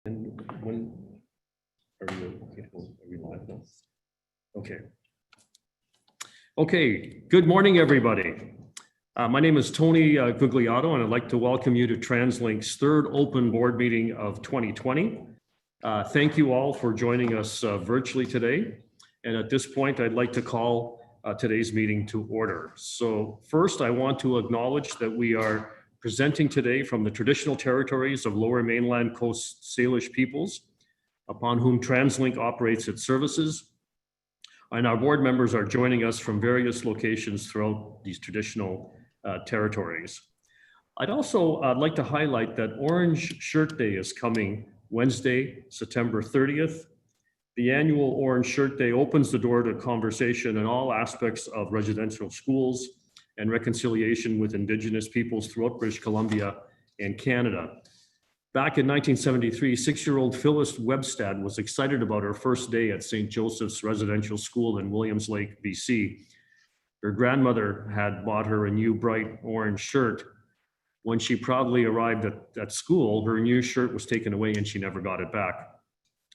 And when are we live now? Okay. Okay, good morning, everybody. My name is Tony Gugliotto, and I'd like to welcome you to TransLink's third open board meeting of 2020. Thank you all for joining us virtually today. And at this point, I'd like to call today's meeting to order. So first, I want to acknowledge that we are presenting today from the traditional territories of Lower Mainland Coast Salish peoples, upon whom TransLink operates its services. And our board members are joining us from various locations throughout these traditional territories. I'd also like to highlight that Orange Shirt Day is coming Wednesday, September 30th. The annual Orange Shirt Day opens the door to conversation in all aspects of residential schools and reconciliation with Indigenous peoples throughout British Columbia and Canada. Back in 1973, 6-year-old Phyllis Webstad was excited about her first day at St. Joseph's Residential School in Williams Lake, BC. Her grandmother had bought her a new bright orange shirt. When she proudly arrived at school, her new shirt was taken away and she never got it back.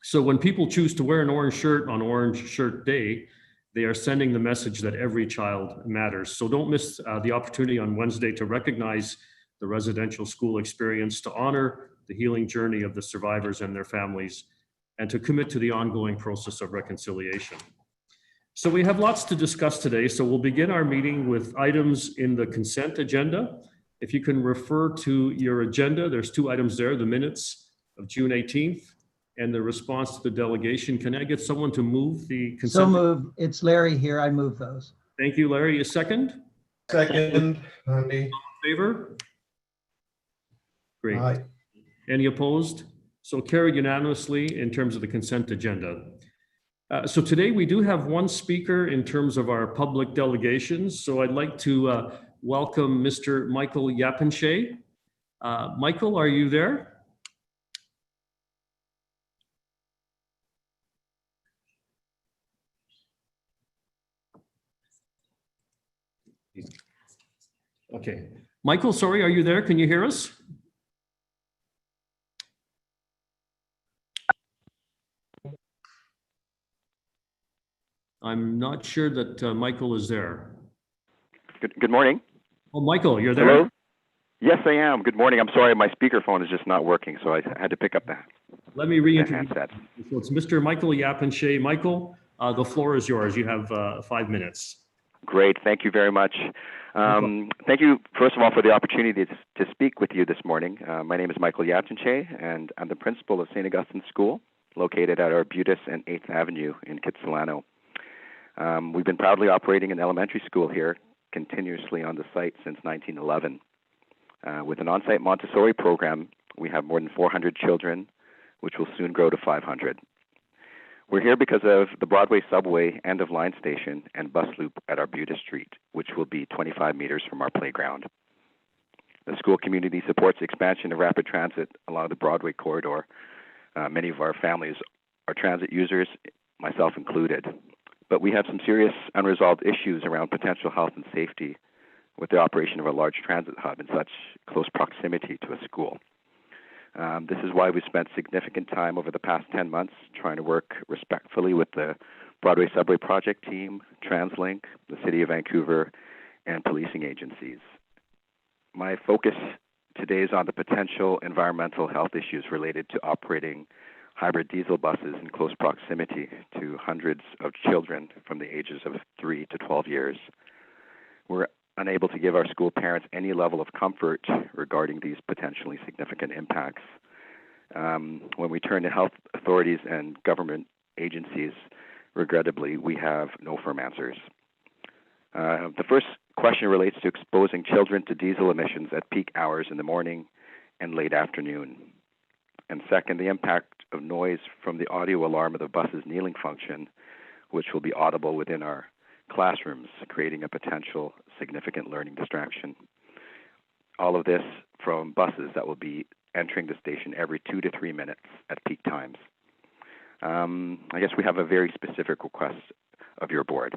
So when people choose to wear an orange shirt on Orange Shirt Day, they are sending the message that every child matters. So don't miss the opportunity on Wednesday to recognize the residential school experience, to honor the healing journey of the survivors and their families, and to commit to the ongoing process of reconciliation. So we have lots to discuss today. So we'll begin our meeting with items in the consent agenda. If you can refer to your agenda, there's 2 items there, the minutes of June 18th and the response to the delegation. Can I get someone to move the consent? So moved. It's Larry here. I move those. Thank you, Larry. A second? Second, Andy. Favor? Great. Aye. Any opposed? So carried unanimously in terms of the consent agenda. So today we do have one speaker in terms of our public delegations. So I'd like to welcome Mr. Michael Yapinche. Michael, are you there? Okay. Michael, sorry, are you there? Can you hear us? I'm not sure that Michael is there. Good morning. Oh, Michael, you're there? Hello? Yes, I am. Good morning. I'm sorry, my speakerphone is just not working, so I had to pick up that. Let me reintroduce handset. you. So it's Mr. Michael Yapinche. Michael, the floor is yours. You have 5 minutes. Great. Thank you very much. Thank you, first of all, for the opportunity to speak with you this morning. My name is Michael Yapinche, and I'm the principal of St. Augustine School, located at Arbutus and 8th Avenue in Kitsilano. We've been proudly operating an elementary school here continuously on the site since 1911. With an on-site Montessori program, we have more than 400 children, which will soon grow to 500. We're here because of the Broadway subway end-of-line station and bus loop at Arbutus Street, which will be 25 meters from our playground. The school community supports expansion of rapid transit along the Broadway corridor. Many of our families are transit users, myself included. But we have some serious unresolved issues around potential health and safety with the operation of a large transit hub in such close proximity to a school. This is why we spent significant time over the past 10 months trying to work respectfully with the Broadway Subway Project team, TransLink, the City of Vancouver, and policing agencies. My focus today is on the potential environmental health issues related to operating hybrid diesel buses in close proximity to hundreds of children from the ages of 3 to 12 years. We're unable to give our school parents any level of comfort regarding these potentially significant impacts. When we turn to health authorities and government agencies, regrettably, we have no firm answers. The first question relates to exposing children to diesel emissions at peak hours in the morning and late afternoon. And second, the impact of noise from the audio alarm of the bus's kneeling function, which will be audible within our classrooms, creating a potential significant learning distraction. All of this from buses that will be entering the station every 2 to 3 minutes at peak times. I guess we have a very specific request of your board.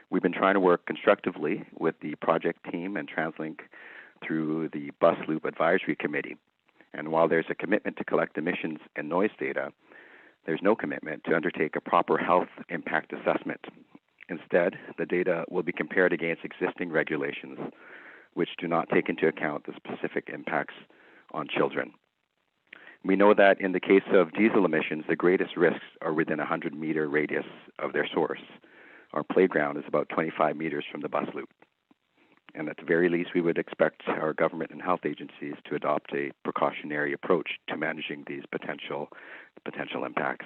We've been trying to work constructively with the project team and TransLink through the Bus Loop Advisory Committee. And while there's a commitment to collect emissions and noise data, there's no commitment to undertake a proper health impact assessment. Instead, the data will be compared against existing regulations, which do not take into account the specific impacts on children. We know that in the case of diesel emissions, the greatest risks are within a 100-meter radius of their source. Our playground is about 25 meters from the bus loop. And at the very least, we would expect our government and health agencies to adopt a precautionary approach to managing these potential impacts.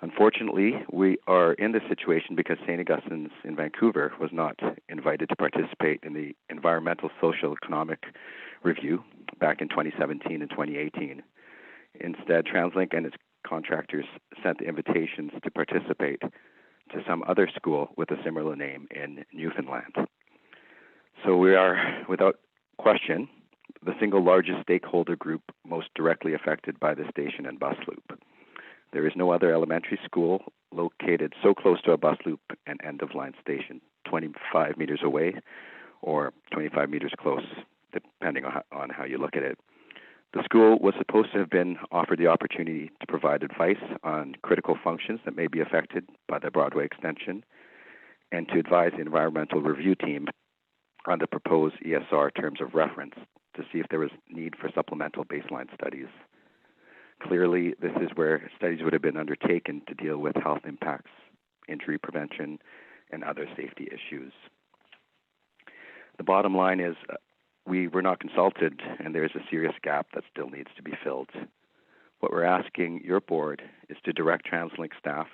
Unfortunately, we are in this situation because St. Augustine's in Vancouver was not invited to participate in the Environmental Social Economic Review back in 2017 and 2018. Instead, TransLink and its contractors sent the invitations to participate to some other school with a similar name in Newfoundland. So we are, without question, the single largest stakeholder group most directly affected by the station and bus loop. There is no other elementary school located so close to a bus loop and end-of-line station, 25 meters away or 25 meters close, depending on how you look at it. The school was supposed to have been offered the opportunity to provide advice on critical functions that may be affected by the Broadway extension and to advise the environmental review team on the proposed ESR terms of reference to see if there was need for supplemental baseline studies. Clearly, this is where studies would have been undertaken to deal with health impacts, injury prevention, and other safety issues. The bottom line is we were not consulted, and there is a serious gap that still needs to be filled. What we're asking your board is to direct TransLink staff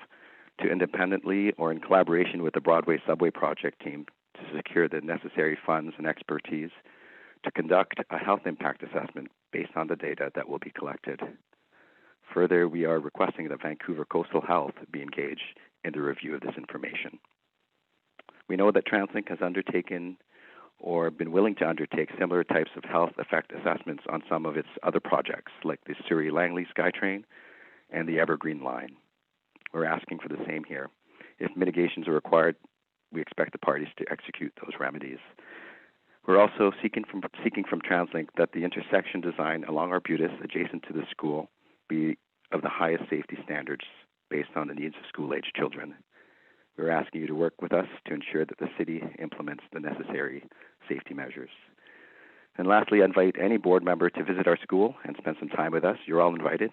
to independently or in collaboration with the Broadway Subway Project team to secure the necessary funds and expertise to conduct a health impact assessment based on the data that will be collected. Further, we are requesting that Vancouver Coastal Health be engaged in the review of this information. We know that TransLink has undertaken or been willing to undertake similar types of health effect assessments on some of its other projects, like the Surrey-Langley SkyTrain and the Evergreen Line. We're asking for the same here. If mitigations are required, we expect the parties to execute those remedies. We're also seeking from TransLink that the intersection design along Arbutus, adjacent to the school, be of the highest safety standards based on the needs of school-age children. We're asking you to work with us to ensure that the city implements the necessary safety measures. And lastly, I invite any board member to visit our school and spend some time with us. You're all invited.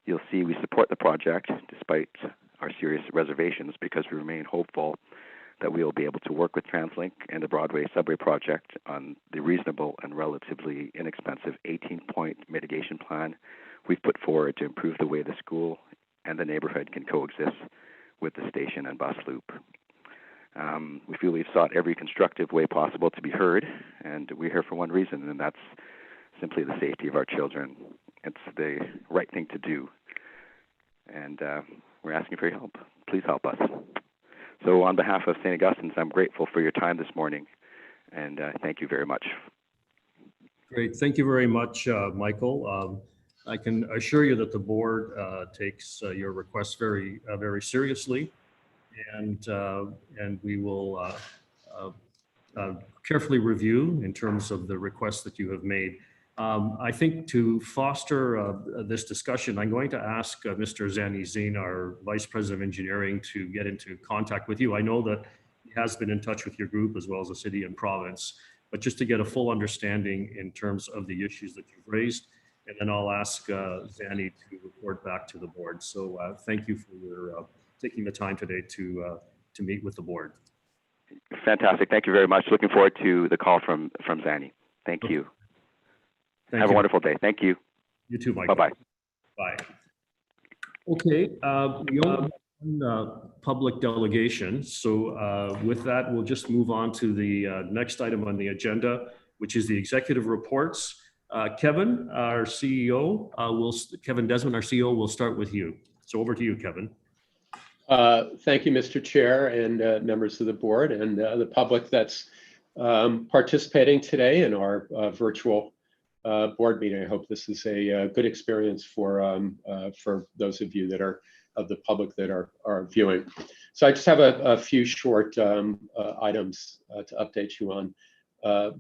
You'll see we support the project despite our serious reservations because we remain hopeful that we will be able to work with TransLink and the Broadway Subway Project on the reasonable and relatively inexpensive 18-point mitigation plan we've put forward to improve the way the school and the neighborhood can coexist with the station and bus loop. We feel we've sought every constructive way possible to be heard, and we're here for one reason, and that's simply the safety of our children. It's the right thing to do, and we're asking for your help. Please help us. So on behalf of St. Augustine's, I'm grateful for your time this morning, and thank you very much. Great. Thank you very much, Michael. I can assure you that the board takes your requests very, very seriously, and we will carefully review in terms of the requests that you have made. I think to foster this discussion, I'm going to ask Mr. Zanny Zine, our Vice President of Engineering, to get into contact with you. I know that he has been in touch with your group as well as the city and province, but just to get a full understanding in terms of the issues that you've raised. And then I'll ask Zanny to report back to the board. So thank you for your taking the time today to meet with the board. Fantastic. Thank you very much. Looking forward to the call from Zanny. Thank you. Thank Have you. a wonderful day. Thank you. You too, Michael. Bye-bye. Bye. Okay, we only have one public delegation. So with that, we'll just move on to the next item on the agenda, which is the executive reports. Kevin, our CEO, Kevin Desmond, our CEO, will start with you. So over to you, Kevin. Thank you, Mr. Chair, and members of the board and the public that's participating today in our virtual board meeting. I hope this is a good experience for those of you that are of the public that are viewing. So I just have a few short items to update you on.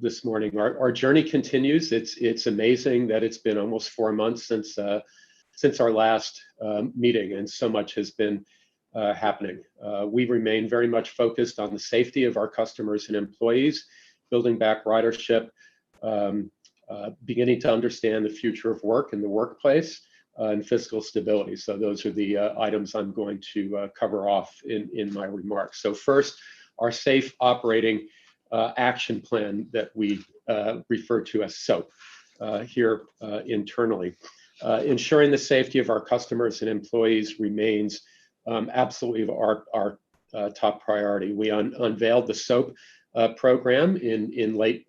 this morning. Our journey continues. It's amazing that it's been almost 4 months since our last meeting, and so much has been happening. We remain very much focused on the safety of our customers and employees, building back ridership, beginning to understand the future of work in the workplace, and fiscal stability. So those are the items I'm going to cover off in my remarks. So first, our safe operating action plan that we refer to as SOAP here internally. Ensuring the safety of our customers and employees remains absolutely our top priority. We unveiled the SOAP program in late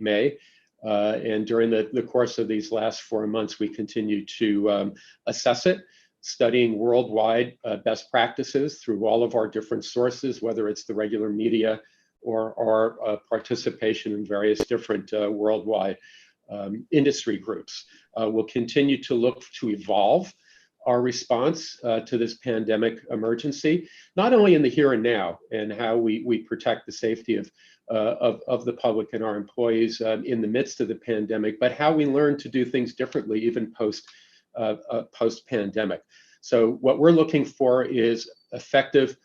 May. And during the course of these last 4 months, we continue to assess it, studying worldwide best practices through all of our different sources, whether it's the regular media or our participation in various different worldwide industry groups. We'll continue to look to evolve our response to this pandemic emergency, not only in the here and now and how we protect the safety of the public and our employees in the midst of the pandemic, but how we learn to do things differently even post-pandemic. So what we're looking for is effective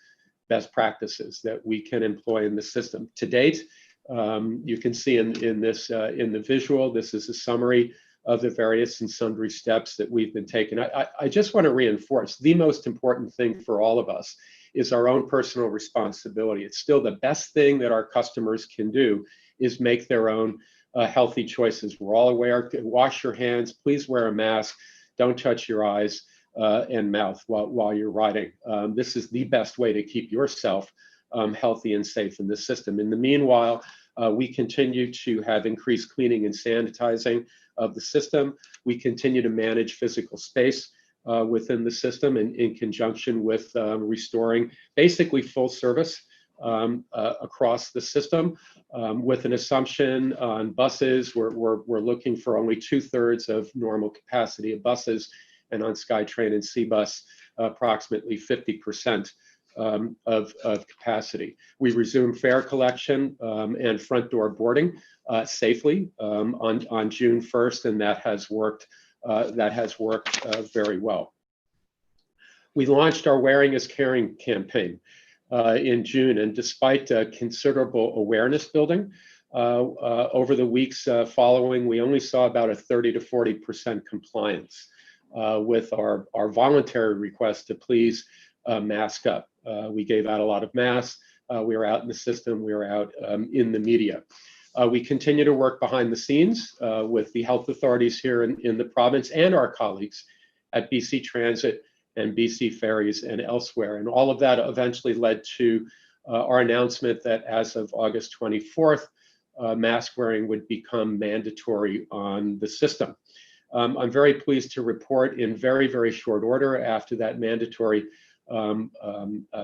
best practices that we can employ in the system. To date, you can see in the visual, this is a summary of the various and sundry steps that we've been taking. I just want to reinforce the most important thing for all of us is our own personal responsibility. It's still the best thing that our customers can do is make their own healthy choices. We're all aware, wash your hands, please wear a mask, don't touch your eyes and mouth while you're riding. This is the best way to keep yourself healthy and safe in the system. In the meanwhile, we continue to have increased cleaning and sanitizing of the system. We continue to manage physical space within the system in conjunction with restoring basically full service across the system with an assumption on buses. We're looking for only 2/3 of normal capacity of buses, and on SkyTrain and Cbus, approximately 50% of capacity. We resumed fare collection and front door boarding safely on June 1st, and that has worked very well. We launched our Wearing is Caring campaign in June, and despite considerable awareness building over the weeks following, we only saw about a 30 to 40% compliance with our voluntary request to please mask up. We gave out a lot of masks. We were out in the system. We were out in the media. We continue to work behind the scenes with the health authorities here in the province and our colleagues at BC Transit and BC Ferries and elsewhere. And all of that eventually led to our announcement that as of August 24th, mask wearing would become mandatory on the system. I'm very pleased to report in very, very short order after that mandatory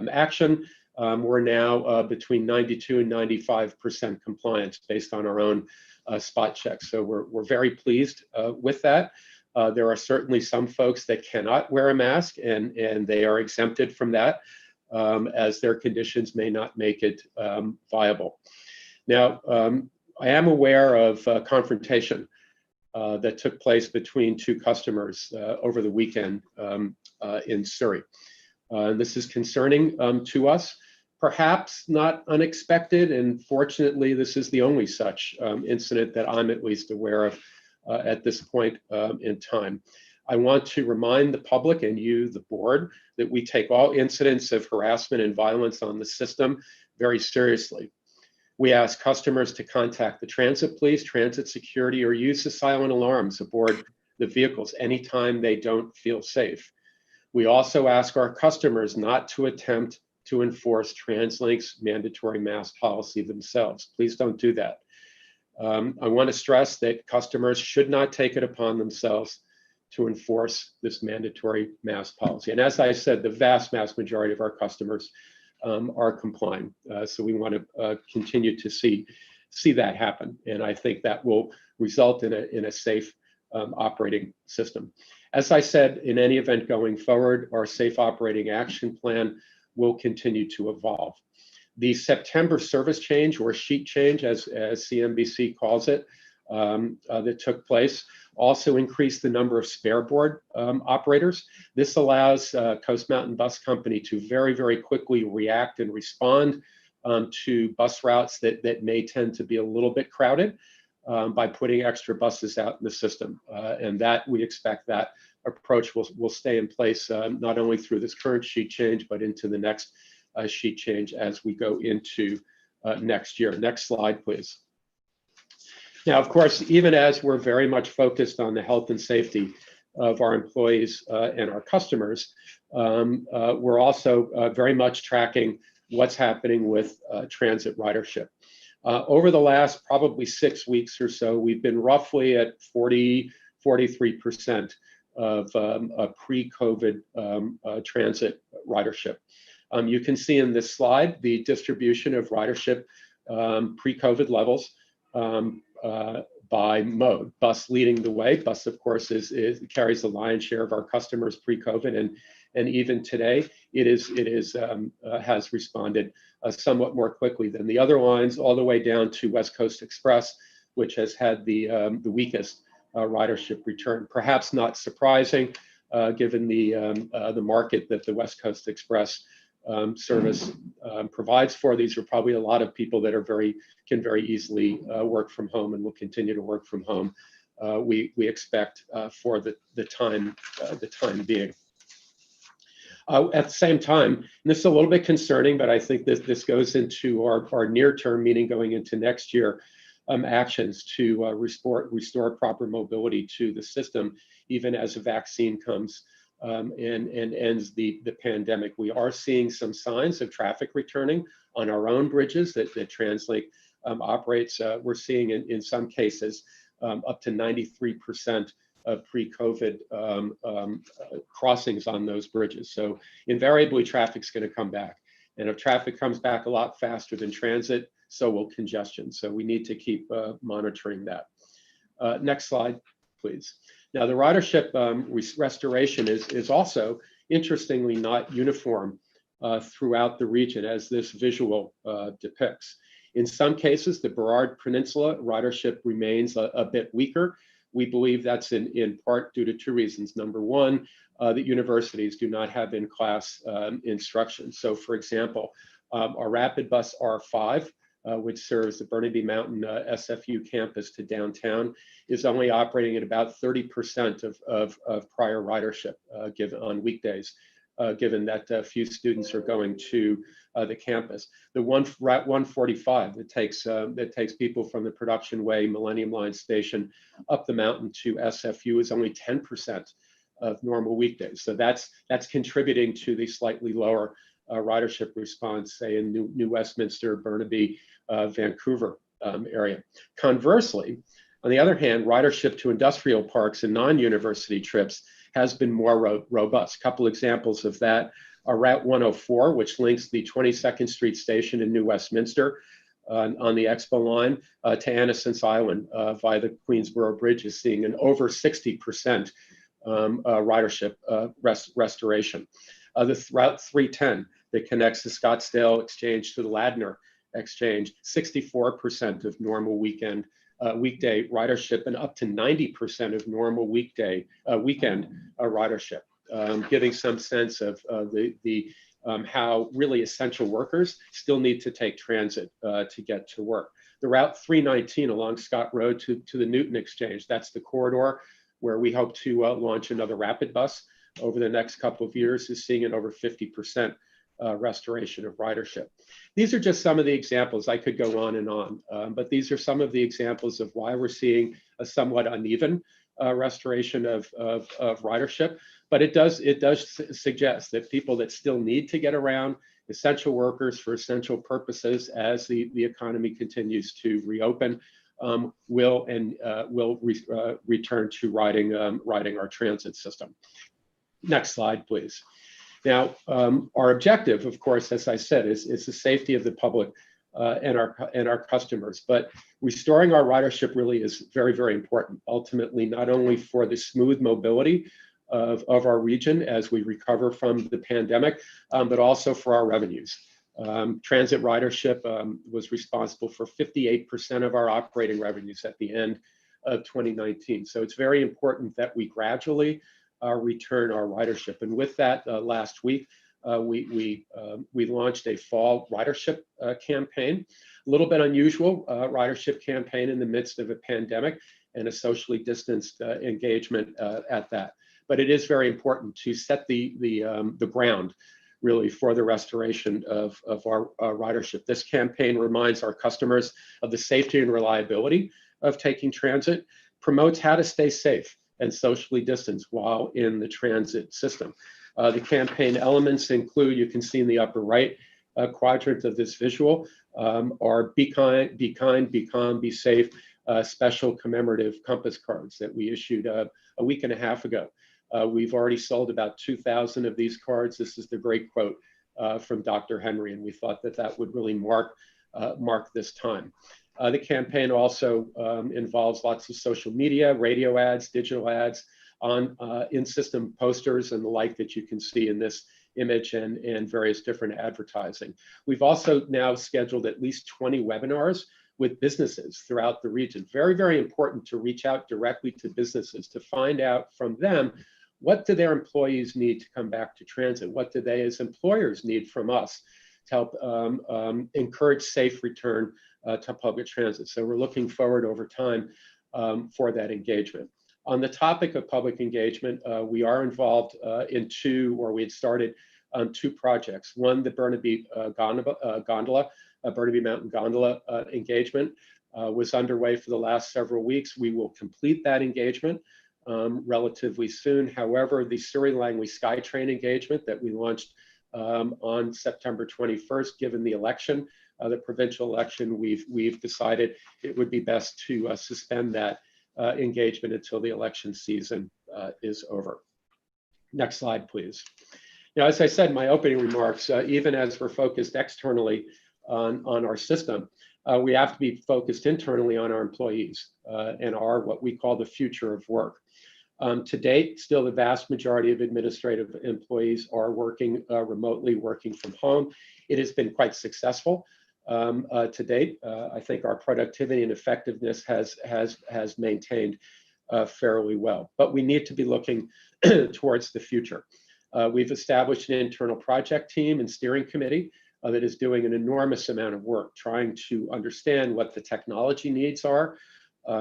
action, we're now between 92 and 95% compliance based on our own spot checks. So we're very pleased with that. There are certainly some folks that cannot wear a mask, and they are exempted from that as their conditions may not make it viable. Now, I am aware of confrontation that took place between two customers over the weekend in Surrey. This is concerning to us, perhaps not unexpected, and fortunately, this is the only such incident that I'm at least aware of at this point in time. I want to remind the public and you, the board, that we take all incidents of harassment and violence on the system very seriously. We ask customers to contact the transit police, transit security, or use the silent alarms aboard the vehicles anytime they don't feel safe. We also ask our customers not to attempt to enforce TransLink's mandatory mask policy themselves. Please don't do that. I want to stress that customers should not take it upon themselves to enforce this mandatory mask policy. And as I said, the vast majority of our customers are complying. So we want to continue to see that happen. And I think that will result in a safe operating system. As I said, in any event going forward, our safe operating action plan will continue to evolve. The September service change, or sheet change, as CNBC calls it, that took place, also increased the number of spare board operators. This allows Coast Mountain Bus Company to very, very quickly react and respond to bus routes that may tend to be a little bit crowded by putting extra buses out in the system. And that we expect that approach will stay in place not only through this current sheet change, but into the next sheet change as we go into next year. Next slide, please. Now, of course, even as we're very much focused on the health and safety of our employees and our customers, we're also very much tracking what's happening with transit ridership. Over the last probably 6 weeks or so, we've been roughly at 43% of pre-COVID transit ridership. You can see in this slide the distribution of ridership pre-COVID levels by mode. Bus leading the way. Bus, of course, carries the lion's share of our customers pre-COVID, and even today, it has responded somewhat more quickly than the other lines, all the way down to West Coast Express, which has had the weakest ridership return. Perhaps not surprising, given the market that the West Coast Express service provides for. These are probably a lot of people that can very easily work from home and will continue to work from home. We expect for the time being. At the same time, and this is a little bit concerning, but I think this goes into our near term, meaning going into next year, actions to restore proper mobility to the system, even as a vaccine comes and ends the pandemic. We are seeing some signs of traffic returning on our own bridges that TransLink operates. We're seeing in some cases up to 93% of pre-COVID crossings on those bridges. So invariably, traffic's going to come back. And if traffic comes back a lot faster than transit, so will congestion. So we need to keep monitoring that. Next slide, please. Now, the ridership restoration is also, interestingly, not uniform throughout the region, as this visual depicts. In some cases, the Burrard Peninsula ridership remains a bit weaker. We believe that's in part due to two reasons. Number one, that universities do not have in-class instruction. So, for example, our rapid bus R5, which serves the Burnaby Mountain SFU campus to downtown, is only operating at about 30% of prior ridership given on weekdays, given that few students are going to the campus. The Route 145 that takes people from the Production Way Millennium Line station up the mountain to SFU is only 10% of normal weekdays. So that's contributing to the slightly lower ridership response, say in New Westminster, Burnaby, Vancouver area. Conversely, on the other hand, ridership to industrial parks and non-university trips has been more robust. A couple examples of that are Route 104, which links the 22nd Street station in New Westminster on the Expo line to Annison's Island via the Queensboro Bridge, is seeing an over 60% ridership restoration. The Route 310 that connects the Scottsdale Exchange to the Ladner Exchange, 64% of normal weekday ridership and up to 90% of normal weekend ridership, giving some sense of how really essential workers still need to take transit to get to work. The Route 319 along Scott Road to the Newton Exchange, that's the corridor where we hope to launch another rapid bus over the next couple of years, is seeing an over 50% restoration of ridership. These are just some of the examples. I could go on and on, but these are some of the examples of why we're seeing a somewhat uneven restoration of ridership. But it does suggest that people that still need to get around, essential workers for essential purposes as the economy continues to reopen, will return to riding our transit system. Next slide, please. Now, our objective, of course, as I said, is the safety of the public and our customers. But restoring our ridership really is very, very important. Ultimately, not only for the smooth mobility of our region as we recover from the pandemic, but also for our revenues. Transit ridership was responsible for 58% of our operating revenues at the end of 2019. So it's very important that we gradually return our ridership. And with that, last week, we launched a fall ridership campaign, a little bit unusual ridership campaign in the midst of a pandemic and a socially distanced engagement at that. But it is very important to set the ground really for the restoration of our ridership. This campaign reminds our customers of the safety and reliability of taking transit, promotes how to stay safe and socially distanced while in the transit system. The campaign elements include, you can see in the upper right quadrant of this visual, are be kind, be calm, be safe, special commemorative compass cards that we issued a week and a half ago. We've already sold about 2,000 of these cards. This is the great quote from Dr. Henry, and we thought that that would really mark this time. The campaign also involves lots of social media, radio ads, digital ads, on in-system posters and the like that you can see in this image, and various different advertising. We've also now scheduled at least 20 webinars with businesses throughout the region. Very, very important to reach out directly to businesses to find out from them, what do their employees need to come back to transit? What do they as employers need from us to help encourage safe return to public transit? So we're looking forward over time for that engagement. On the topic of public engagement, we are involved in we had started 2 projects. One, the Burnaby Burnaby Mountain Gondola engagement was underway for the last several weeks. We will complete that engagement relatively soon. However, the Surrey-Langley SkyTrain engagement that we launched on September 21st, given the election, the provincial election, we've decided it would be best to suspend that engagement until the election season is over. Next slide, please. Now, as I said in my opening remarks, even as we're focused externally on our system, we have to be focused internally on our employees and what we call the future of work. To date, still the vast majority of administrative employees are working remotely, working from home. It has been quite successful to date. I think our productivity and effectiveness has maintained fairly well, but we need to be looking towards the future. We've established an internal project team and steering committee that is doing an enormous amount of work trying to understand what the technology needs are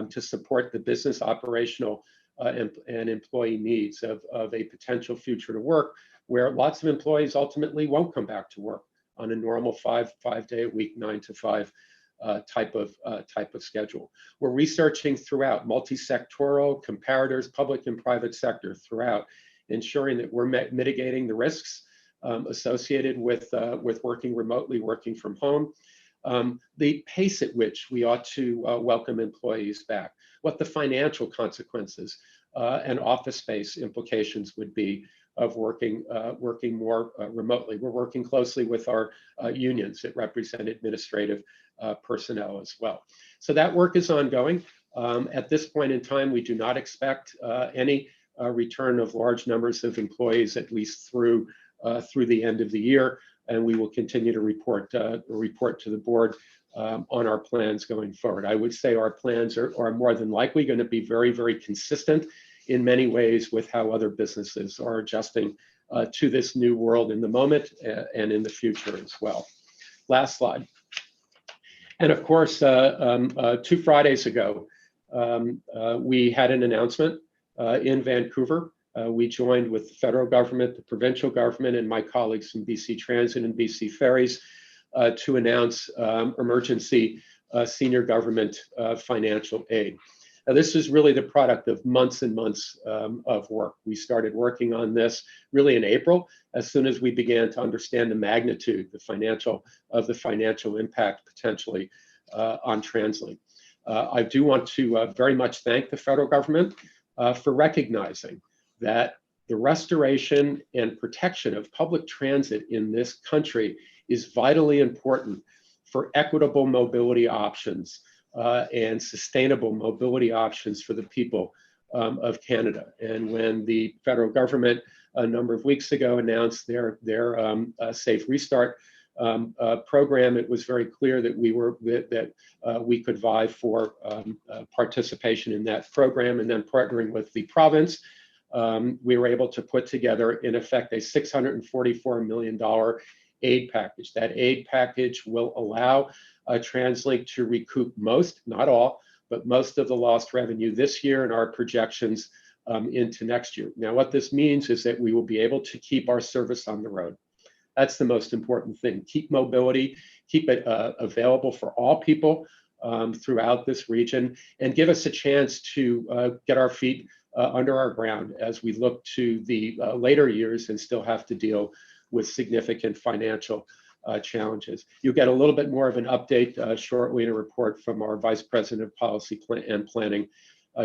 to support the business operational and employee needs of a potential future to work where lots of employees ultimately won't come back to work on a normal five-day-a-week, 9 to 5 type of schedule. We're researching throughout multi-sectoral comparators, public and private sector throughout, ensuring that we're mitigating the risks associated with working remotely, working from home, the pace at which we ought to welcome employees back, what the financial consequences and office space implications would be of working more remotely. We're working closely with our unions that represent administrative personnel as well. So that work is ongoing. At this point in time, we do not expect any return of large numbers of employees, at least through the end of the year, and we will continue to report to the board on our plans going forward. I would say our plans are more than likely going to be very, very consistent in many ways with how other businesses are adjusting to this new world in the moment and in the future as well. Last slide. And of course, 2 Fridays ago, we had an announcement in Vancouver. We joined with the federal government, the provincial government, and my colleagues from BC Transit and BC Ferries to announce emergency senior government financial aid. Now, this is really the product of months and months of work. We started working on this really in April, as soon as we began to understand the magnitude, the financial impact potentially on TransLink. I do want to very much thank the federal government for recognizing that the restoration and protection of public transit in this country is vitally important for equitable mobility options and sustainable mobility options for the people of Canada. And when the federal government a number of weeks ago announced their Safe Restart program, it was very clear that we could vie for participation in that program. And then partnering with the province, we were able to put together, in effect, a $644 million aid package. That aid package will allow TransLink to recoup most, not all, but most of the lost revenue this year and our projections into next year. Now, what this means is that we will be able to keep our service on the road. That's the most important thing. Keep mobility, keep it available for all people throughout this region, and give us a chance to get our feet under our ground as we look to the later years and still have to deal with significant financial challenges. You'll get a little bit more of an update shortly in a report from our Vice President of Policy and Planning,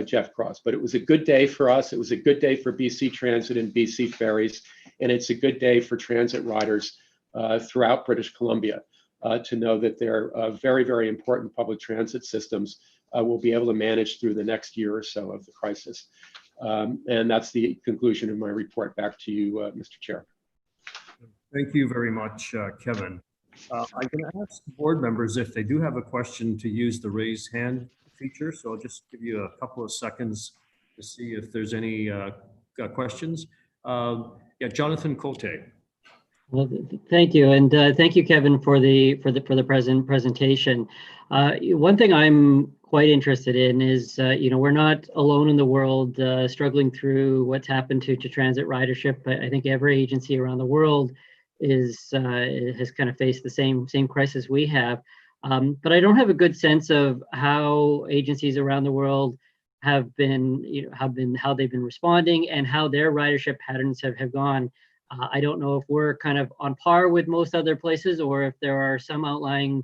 Jeff Cross. But it was a good day for us. It was a good day for BC Transit and BC Ferries, and it's a good day for transit riders throughout British Columbia to know that their very, very important public transit systems will be able to manage through the next year or so of the crisis. And that's the conclusion of my report. Back to you, Mr. Chair. Thank you very much, Kevin. I'm going to ask board members if they do have a question to use the raise hand feature. So I'll just give you a couple of seconds to see if there's any questions. Yeah, Jonathan Cote. Well, thank you, and thank you, Kevin, for the presentation. One thing I'm quite interested in is, we're not alone in the world struggling through what's happened to transit ridership. I think every agency around the world has kind of faced the same crisis we have. But I don't have a good sense of how agencies around the world have been, how they've been responding and how their ridership patterns have gone. I don't know if we're kind of on par with most other places, or if there are some outlying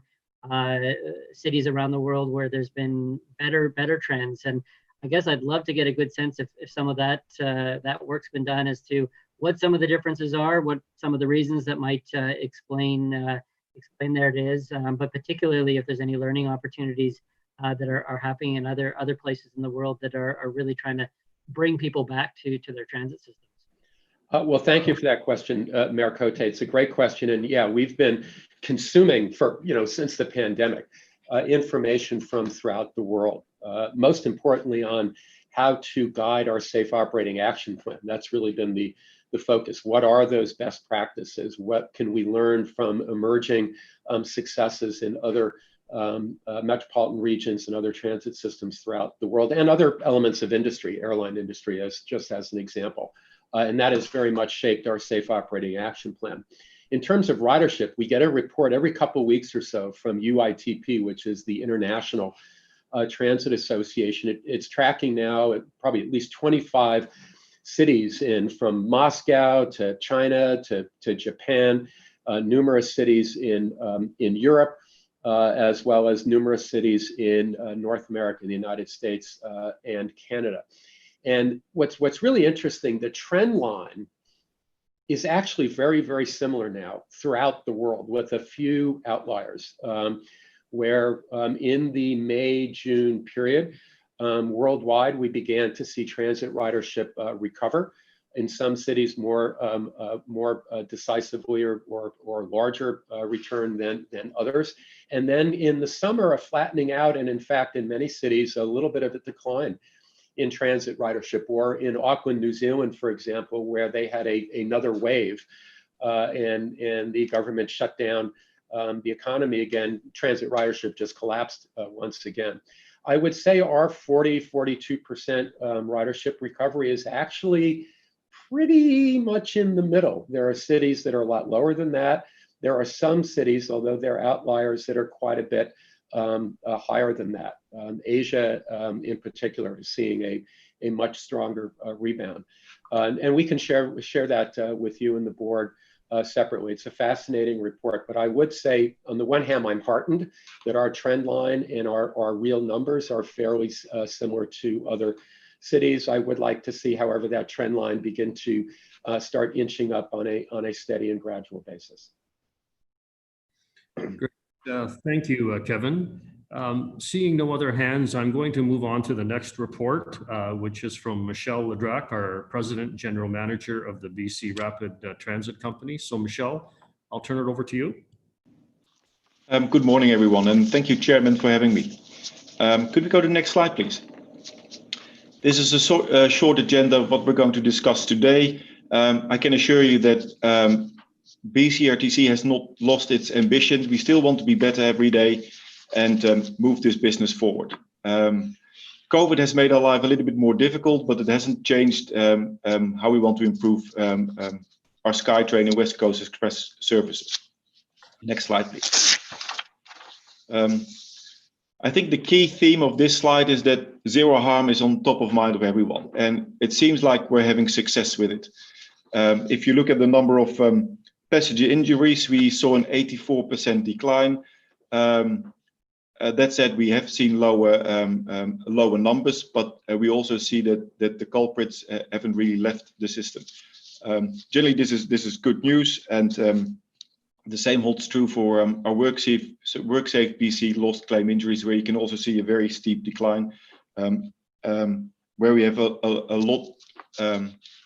cities around the world where there's been better trends. And I guess I'd love to get a good sense if some of that work's been done as to what some of the differences are, what some of the reasons that might explain there it is, but particularly if there's any learning opportunities that are happening in other places in the world that are really trying to bring people back to their transit systems. Well, thank you for that question, Mayor Cote. It's a great question. And yeah, we've been consuming since the pandemic, information from throughout the world, most importantly on how to guide our safe operating action plan. That's really been the focus. What are those best practices? What can we learn from emerging successes in other metropolitan regions and other transit systems throughout the world, and other elements of industry, airline industry, as an example. And that has very much shaped our safe operating action plan. In terms of ridership, we get a report every couple of weeks or so from UITP, which is the International Transit Association. It's tracking now at probably at least 25 cities from Moscow to China to Japan, numerous cities in Europe, as well as numerous cities in North America, the United States, and Canada. And what's really interesting, the trend line is actually very, very similar now throughout the world, with a few outliers, where in the May-June period, worldwide, we began to see transit ridership recover. In some cities more decisively or larger return than others. And then in the summer, a flattening out, and in fact, in many cities, a little bit of a decline in transit ridership, or in Auckland, New Zealand, for example, where they had another wave and the government shut down the economy again. Transit ridership just collapsed once again. I would say our 42% ridership recovery is actually pretty much in the middle. There are cities that are a lot lower than that. There are some cities, although they're outliers, that are quite a bit higher than that. Asia, in particular, is seeing a much stronger rebound, and we can share that with you and the board separately. It's a fascinating report, but I would say, on the one hand, I'm heartened that our trend line and our real numbers are fairly similar to other cities. I would like to see, however, that trend line begin to start inching up on a steady and gradual basis. Great. Thank you, Kevin. Seeing no other hands, I'm going to move on to the next report, which is from Michelle Ledrac, our President and General Manager of the BC Rapid Transit Company. So Michelle, I'll turn it over to you. Good morning, everyone, and thank you, Chairman, for having me. Could we go to the next slide, please? This is a short agenda of what we're going to discuss today. I can assure you that BCRTC has not lost its ambition. We still want to be better every day and move this business forward. COVID has made our life a little bit more difficult, but it hasn't changed how we want to improve our SkyTrain and West Coast Express services. Next slide, please. I think the key theme of this slide is that zero harm is on top of mind of everyone, and it seems like we're having success with it. If you look at the number of passenger injuries, we saw an 84% decline. That said, we have seen lower numbers, but we also see that the culprits haven't really left the system. Generally, this is good news, and the same holds true for our WorkSafe BC lost claim injuries, where you can also see a very steep decline, where we have a lot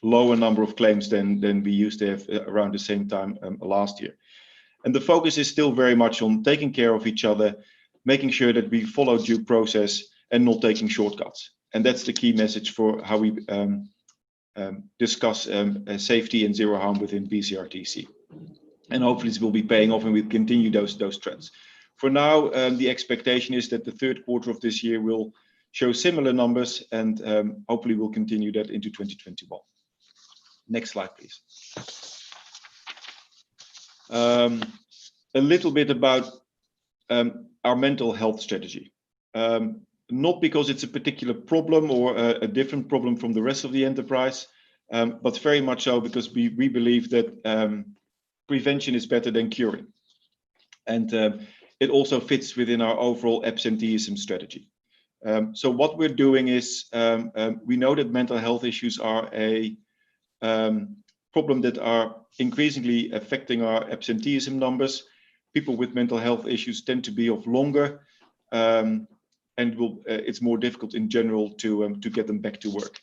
lower number of claims than we used to have around the same time last year. And the focus is still very much on taking care of each other, making sure that we follow due process and not taking shortcuts. And that's the key message for how we discuss safety and zero harm within BCRTC. And hopefully this will be paying off and we continue those trends. For now, the expectation is that the third quarter of this year will show similar numbers, and hopefully we'll continue that into 2021. Next slide, please. A little bit about our mental health strategy. Not because it's a particular problem or a different problem from the rest of the enterprise, but very much so because we believe that prevention is better than curing. And it also fits within our overall absenteeism strategy. So what we're doing is, we know that mental health issues are a problem that are increasingly affecting our absenteeism numbers. People with mental health issues tend to be of longer, and it's more difficult in general to get them back to work.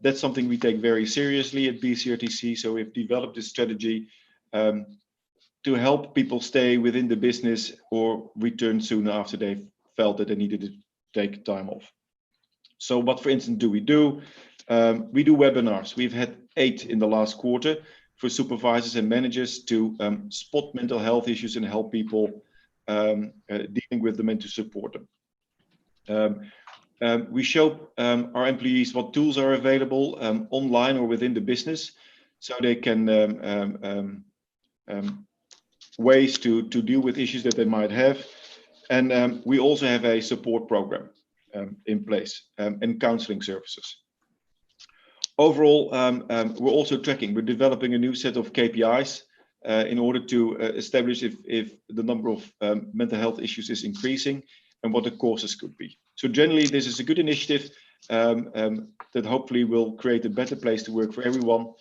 That's something we take very seriously at BCRTC, so we've developed this strategy to help people stay within the business or return soon after they felt that they needed to take time off. So what, for instance, do? We do webinars. We've had 8 in the last quarter for supervisors and managers to spot mental health issues and help people dealing with them and to support them. We show our employees what tools are available online or within the business, so they can ways to deal with issues that they might have. And we also have a support program in place and counseling services. Overall, we're also tracking. We're developing a new set of KPIs in order to establish if the number of mental health issues is increasing and what the causes could be. So generally, this is a good initiative that hopefully will create a better place to work for everyone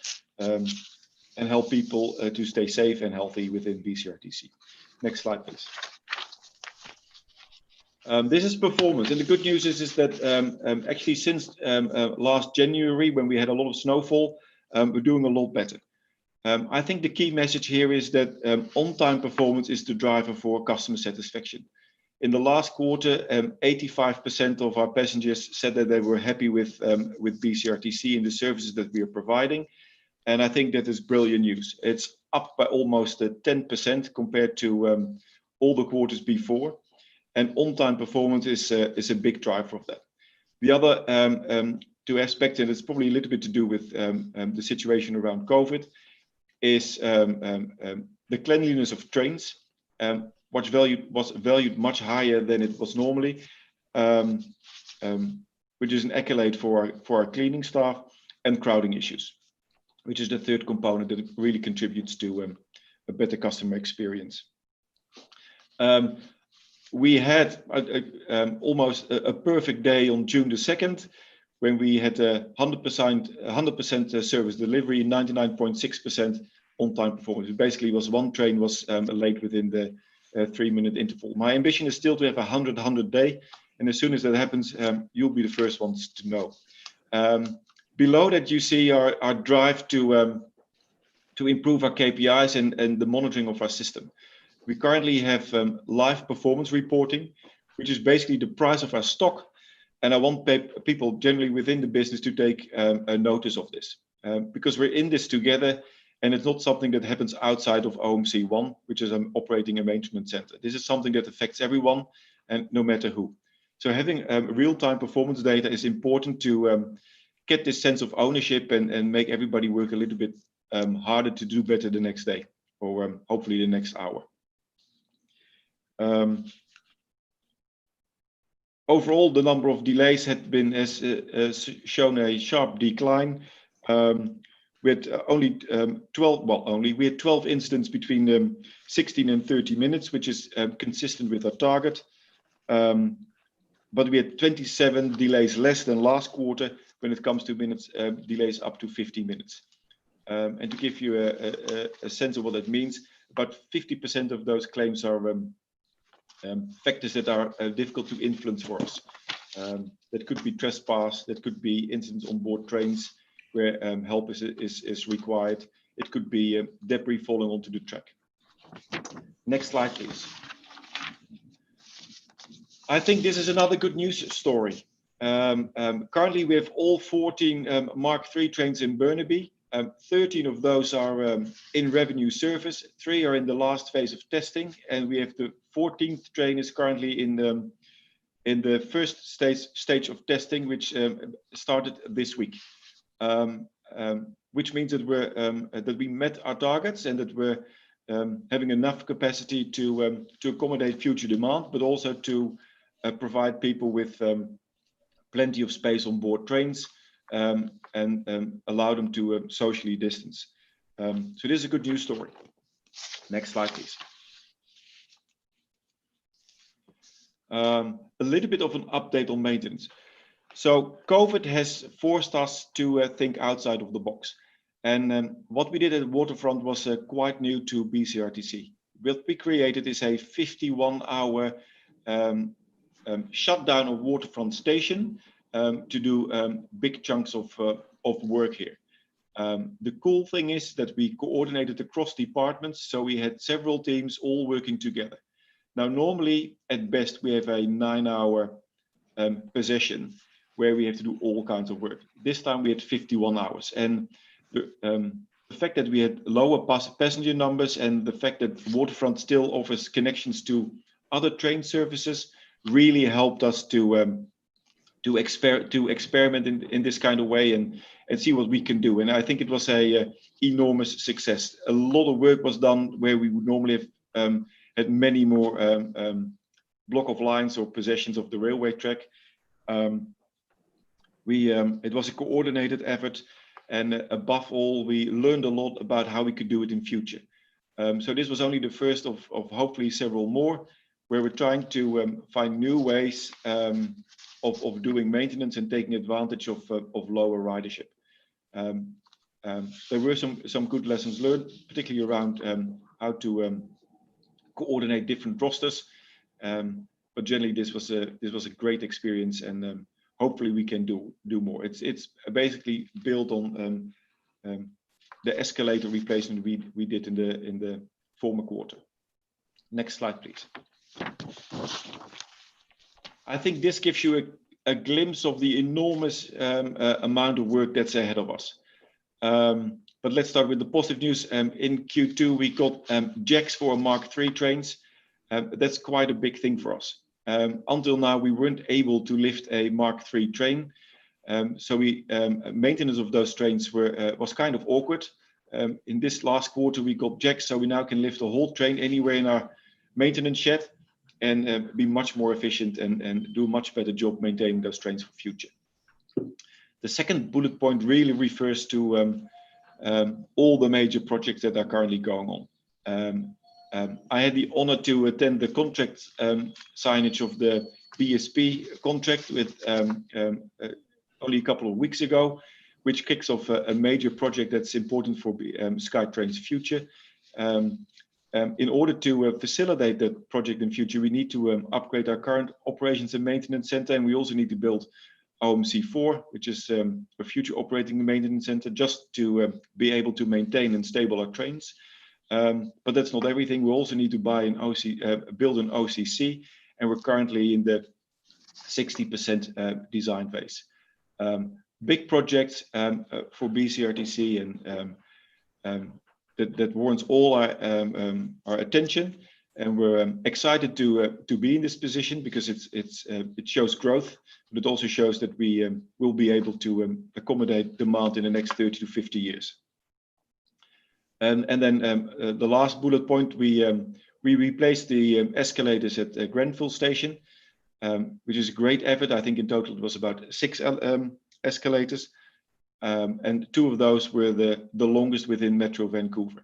and help people to stay safe and healthy within BCRTC. Next slide, please. This is performance, and the good news is that actually since last January, when we had a lot of snowfall, we're doing a lot better. I think the key message here is that on-time performance is the driver for customer satisfaction. In the last quarter, 85% of our passengers said that they were happy with BCRTC and the services that we are providing. And I think that is brilliant news. It's up by almost 10% compared to all the quarters before. And on-time performance is a big driver of that. The other two aspects, and it's probably a little bit to do with the situation around COVID, is the cleanliness of trains, which was valued much higher than it was normally, which is an accolade for our cleaning staff, and crowding issues, which is the third component that really contributes to a better customer experience. We had almost a perfect day on June the 2nd, when we had 100% service delivery, 99.6% on-time performance. It basically was one train was late within the 3-minute interval. My ambition is still to have 100 day, and as soon as that happens, you'll be the first ones to know. Below that, you see our drive to improve our KPIs and the monitoring of our system. We currently have live performance reporting, which is basically the price of our stock. And I want people generally within the business to take a notice of this because we're in this together, and it's not something that happens outside of OMC1, which is an operating and maintenance center. This is something that affects everyone and no matter who. So having real-time performance data is important to get this sense of ownership and make everybody work a little bit harder to do better the next day, or hopefully the next hour. Overall, the number of delays has shown a sharp decline. We had we had 12 incidents between 16 and 30 minutes, which is consistent with our target. But we had 27 delays less than last quarter when it comes to minutes delays up to 50 minutes. And to give you a sense of what that means, about 50% of those claims are factors that are difficult to influence for us. That could be trespass, that could be incidents on board trains where help is required. It could be debris falling onto the track. Next slide, please. I think this is another good news story. Currently, we have all 14 Mark III trains in Burnaby. 13 of those are in revenue service. 3 are in the last phase of testing, and we have the 14th train is currently in the first stage of testing, which started this week. Which means that we met our targets and that we're having enough capacity to accommodate future demand, but also to provide people with plenty of space on board trains and allow them to socially distance. So this is a good news story. Next slide, please. A little bit of an update on maintenance. So COVID has forced us to think outside of the box. And what we did at Waterfront was quite new to BCRTC. What we created is a 51-hour shutdown of Waterfront Station to do big chunks of work here. The cool thing is that we coordinated across departments, so we had several teams all working together. Now, normally, at best, we have a 9-hour possession where we have to do all kinds of work. This time we had 51 hours. And the fact that we had lower passenger numbers and the fact that Waterfront still offers connections to other train services really helped us to experiment in this kind of way and see what we can do. And I think it was a enormous success. A lot of work was done where we would normally have had many more block of lines or possessions of the railway track. It was a coordinated effort, and above all, we learned a lot about how we could do it in future. So this was only the first of hopefully several more, where we're trying to find new ways of doing maintenance and taking advantage of lower ridership. There were some good lessons learned, particularly around how to coordinate different rosters. But generally, this was a great experience, and hopefully we can do more. It's basically built on the escalator replacement we did in the former quarter. Next slide, please. I think this gives you a glimpse of the enormous amount of work that's ahead of us. But let's start with the positive news. In Q2, we got jacks for Mark III trains. That's quite a big thing for us. Until now, we weren't able to lift a Mark III train. So maintenance of those trains was kind of awkward. In this last quarter, we got jacks, so we now can lift a whole train anywhere in our maintenance shed and be much more efficient and do a much better job maintaining those trains for future. The second bullet point really refers to all the major projects that are currently going on. I had the honor to attend the contract signage of the BSP contract with only a couple of weeks ago, which kicks off a major project that's important for SkyTrain's future. In order to facilitate that project in future, we need to upgrade our current operations and maintenance center, and we also need to build OMC4, which is a future operating maintenance center, just to be able to maintain and stable our trains. But that's not everything. We also need to buy an build an OCC, and we're currently in the 60% design phase. Big projects for BCRTC, and that warrants all our attention. And we're excited to be in this position because it shows growth, but it also shows that we will be able to accommodate demand in the next 30 to 50 years. And then the last bullet point, we replaced the escalators at Grenfell Station, which is a great effort. I think in total it was about 6 escalators, and 2 of those were the longest within Metro Vancouver.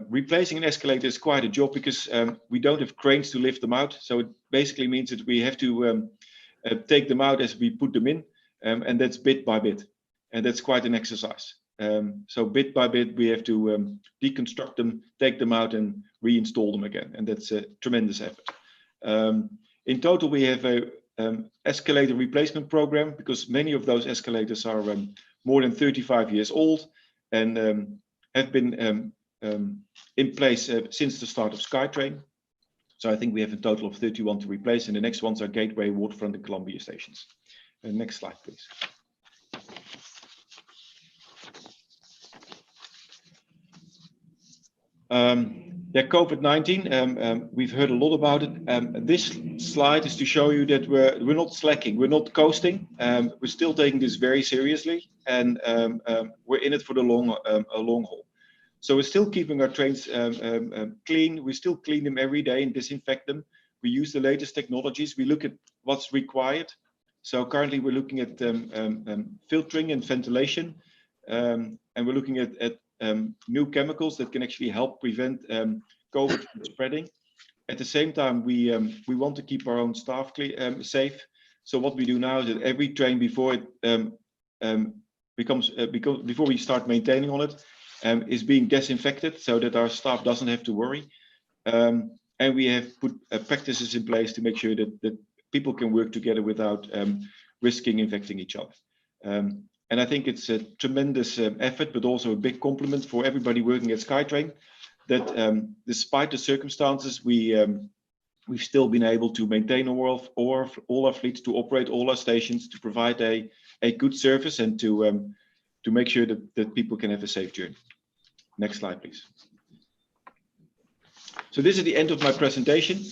Replacing an escalator is quite a job because we don't have cranes to lift them out. So it basically means that we have to take them out as we put them in, and that's bit by bit. And that's quite an exercise. So bit by bit, we have to deconstruct them, take them out and reinstall them again. And that's a tremendous effort. In total, we have a escalator replacement program because many of those escalators are more than 35 years old and have been in place since the start of SkyTrain. So I think we have a total of 31 to replace, and the next ones are Gateway, Waterfront, and Columbia stations. Next slide, please. COVID-19, we've heard a lot about it. This slide is to show you that we're not slacking, we're not coasting. We're still taking this very seriously, and we're in it for the long haul. So we're still keeping our trains clean. We still clean them every day and disinfect them. We use the latest technologies. We look at what's required. So currently we're looking at filtering and ventilation, and we're looking at new chemicals that can actually help prevent COVID from spreading. At the same time, we want to keep our own staff safe. So what we do now is that every train before it before we start maintaining on it, is being disinfected so that our staff doesn't have to worry. And we have put practices in place to make sure that people can work together without risking infecting each other. And I think it's a tremendous effort, but also a big compliment for everybody working at SkyTrain, that despite the circumstances, we've still been able to maintain all our fleets, to operate all our stations, to provide a good service, and to make sure that people can have a safe journey. Next slide, please. So this is the end of my presentation.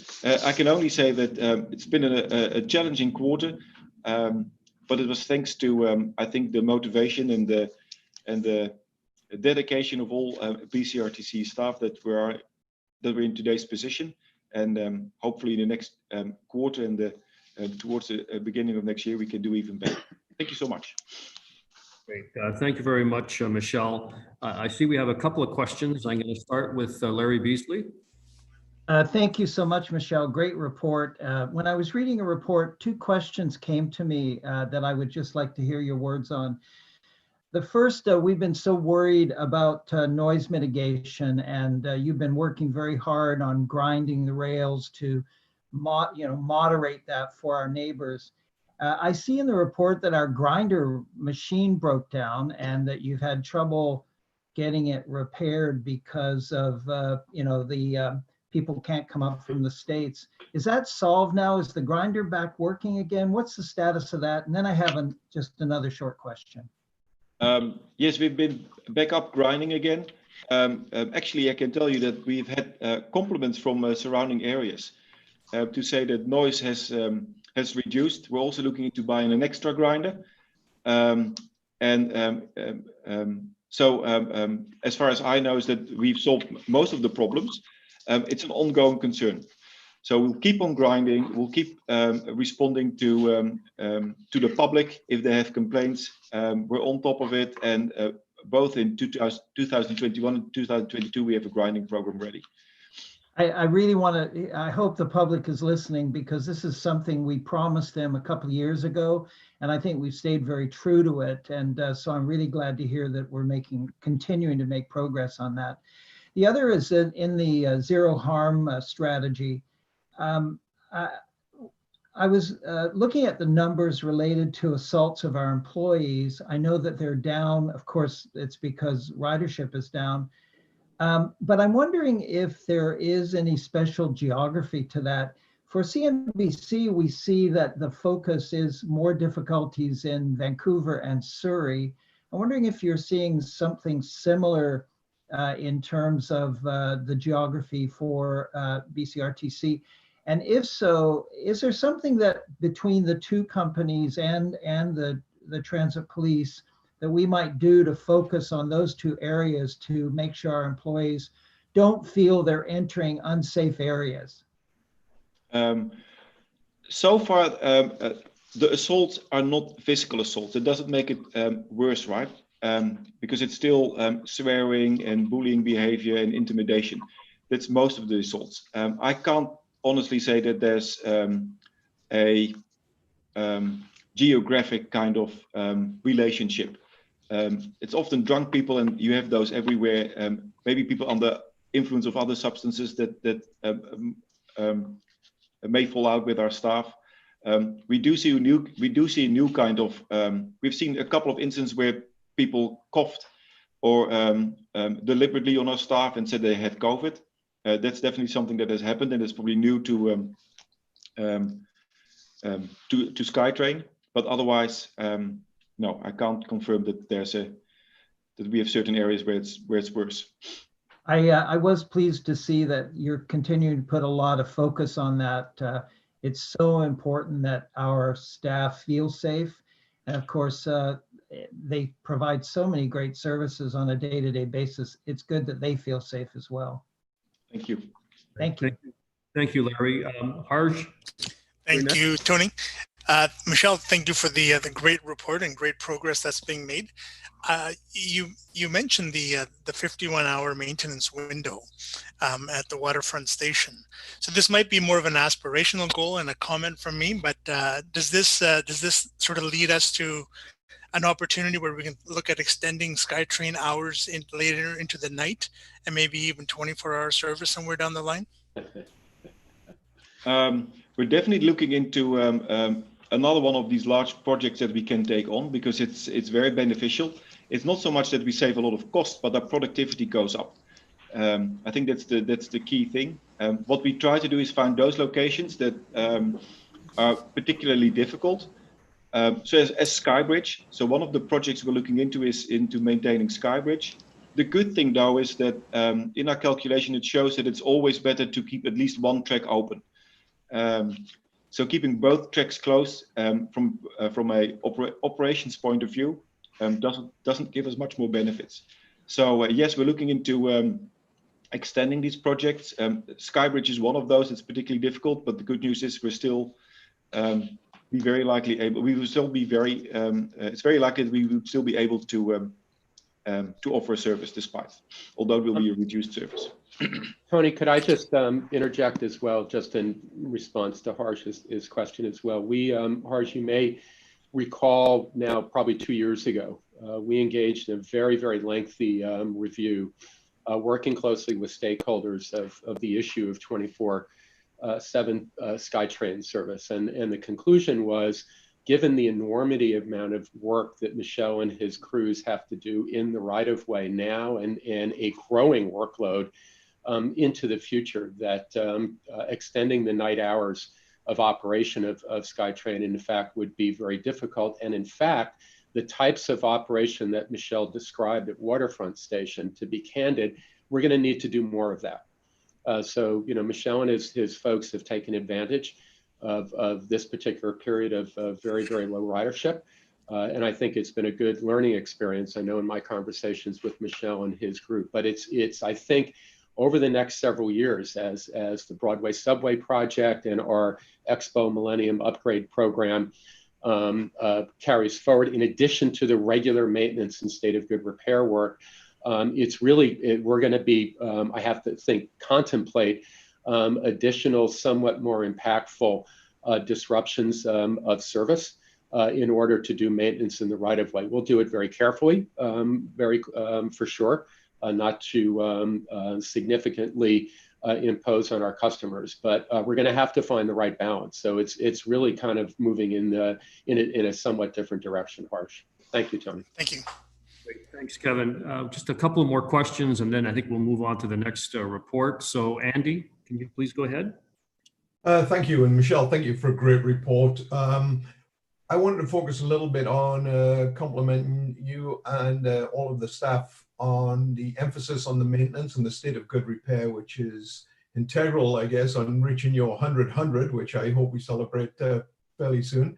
I can only say that it's been a challenging quarter, but it was thanks to I think the motivation and the dedication of all BCRTC staff that we're in today's position, and hopefully in the next quarter and towards the beginning of next year we can do even better. Thank you so much. Great. Thank you very much, Michelle. I see we have a couple of questions. I'm going to start with Larry Beasley. Thank you so much, Michelle. Great report. When I was reading a report, 2 questions came to me that I would just like to hear your words on. The first, we've been so worried about noise mitigation, and you've been working very hard on grinding the rails to moderate that for our neighbors. I see in the report that our grinder machine broke down and that you've had trouble getting it repaired because of the people can't come up from the States. Is that solved now? Is the grinder back working again? What's the status of that? And then I have just another short question. Yes, we've been back up grinding again. Actually, I can tell you that we've had compliments from surrounding areas to say that noise has reduced. We're also looking into buying an extra grinder. So as far as I know, is that we've solved most of the problems. It's an ongoing concern. So we'll keep on grinding. We'll keep responding to the public if they have complaints. We're on top of it, and both in 2021 and 2022, we have a grinding program ready. I really want to, I hope the public is listening, because this is something we promised them a couple of years ago, and I think we've stayed very true to it. And so I'm really glad to hear that we're continuing to make progress on that. The other is in the zero harm strategy. I was looking at the numbers related to assaults of our employees. I know that they're down. Of course, it's because ridership is down. But I'm wondering if there is any special geography to that. For CNBC, we see that the focus is more difficulties in Vancouver and Surrey. I'm wondering if you're seeing something similar in terms of the geography for BCRTC. And if so, is there something that between the two companies and the transit police that we might do to focus on those two areas to make sure our employees don't feel they're entering unsafe areas? So far, the assaults are not physical assaults. It doesn't make it worse, right? Because it's still swearing and bullying behavior and intimidation. That's most of the assaults. I can't honestly say that there's a geographic kind of relationship. It's often drunk people, and you have those everywhere. Maybe people under influence of other substances that may fall out with our staff. We do see a new kind of. We've seen a couple of instances where people coughed or deliberately on our staff and said they had COVID. That's definitely something that has happened, and it's probably new to SkyTrain. But otherwise, no, I can't confirm that that we have certain areas where it's worse. I was pleased to see that you're continuing to put a lot of focus on that. It's so important that our staff feel safe. And of course, they provide so many great services on a day-to-day basis. It's good that they feel safe as well. Thank you. Thank you. Thank you, Larry. Harsh? Thank you, Tony. Michelle, thank you for the great report and great progress that's being made. You mentioned the 51-hour maintenance window at the waterfront station. So this might be more of an aspirational goal and a comment from me, but does this sort of lead us to an opportunity where we can look at extending SkyTrain hours later into the night and maybe even 24-hour service somewhere down the line? We're definitely looking into another one of these large projects that we can take on, because it's very beneficial. It's not so much that we save a lot of cost, but our productivity goes up. I think that's the key thing. What we try to do is find those locations that are particularly difficult. So as Skybridge, so one of the projects we're looking into is into maintaining Skybridge. The good thing though is that in our calculation, it shows that it's always better to keep at least one track open. So keeping both tracks closed from a operations point of view doesn't give us much more benefits. So yes, we're looking into extending these projects. Skybridge is one of those. It's particularly difficult, but the good news is we're still be very likely able. We will still be very. It's very likely that we will still be able to offer a service despite, although it will be a reduced service. Tony, could I just interject as well, just in response to Harsh's question as well? Harsh, you may recall now, probably 2 years ago, we engaged in a very, very lengthy review, working closely with stakeholders of the issue of 24/7 SkyTrain service. And the conclusion was, given the enormity amount of work that Michel and his crews have to do in the right-of-way now and a growing workload into the future, that extending the night hours of operation of SkyTrain, in fact, would be very difficult. And in fact, the types of operation that Michel described at Waterfront Station, to be candid, we're going to need to do more of that. So, you know, Michel and his folks have taken advantage of this particular period of very, very low ridership. And I think it's been a good learning experience. I know in my conversations with Michel and his group, but it's I think, over the next several years, as the Broadway Subway project and our Expo Millennium Upgrade Program carries forward, in addition to the regular maintenance and state of good repair work, it's really, we're going to be, I have to think, contemplate additional, somewhat more impactful disruptions of service in order to do maintenance in the right-of-way. We'll do it very carefully, for sure. Not to significantly impose on our customers, but we're going to have to find the right balance. So it's really kind of moving in a somewhat different direction, Harsh. Thank you, Tony. Thank you. Great. Thanks, Kevin. Just a couple more questions, and then I think we'll move on to the next report. So Andy, can you please go ahead? Thank you. And Michelle, thank you for a great report. I wanted to focus a little bit on complimenting you and all of the staff on the emphasis on the maintenance and the state of good repair, which is integral, I guess, on reaching your 100, which I hope we celebrate fairly soon.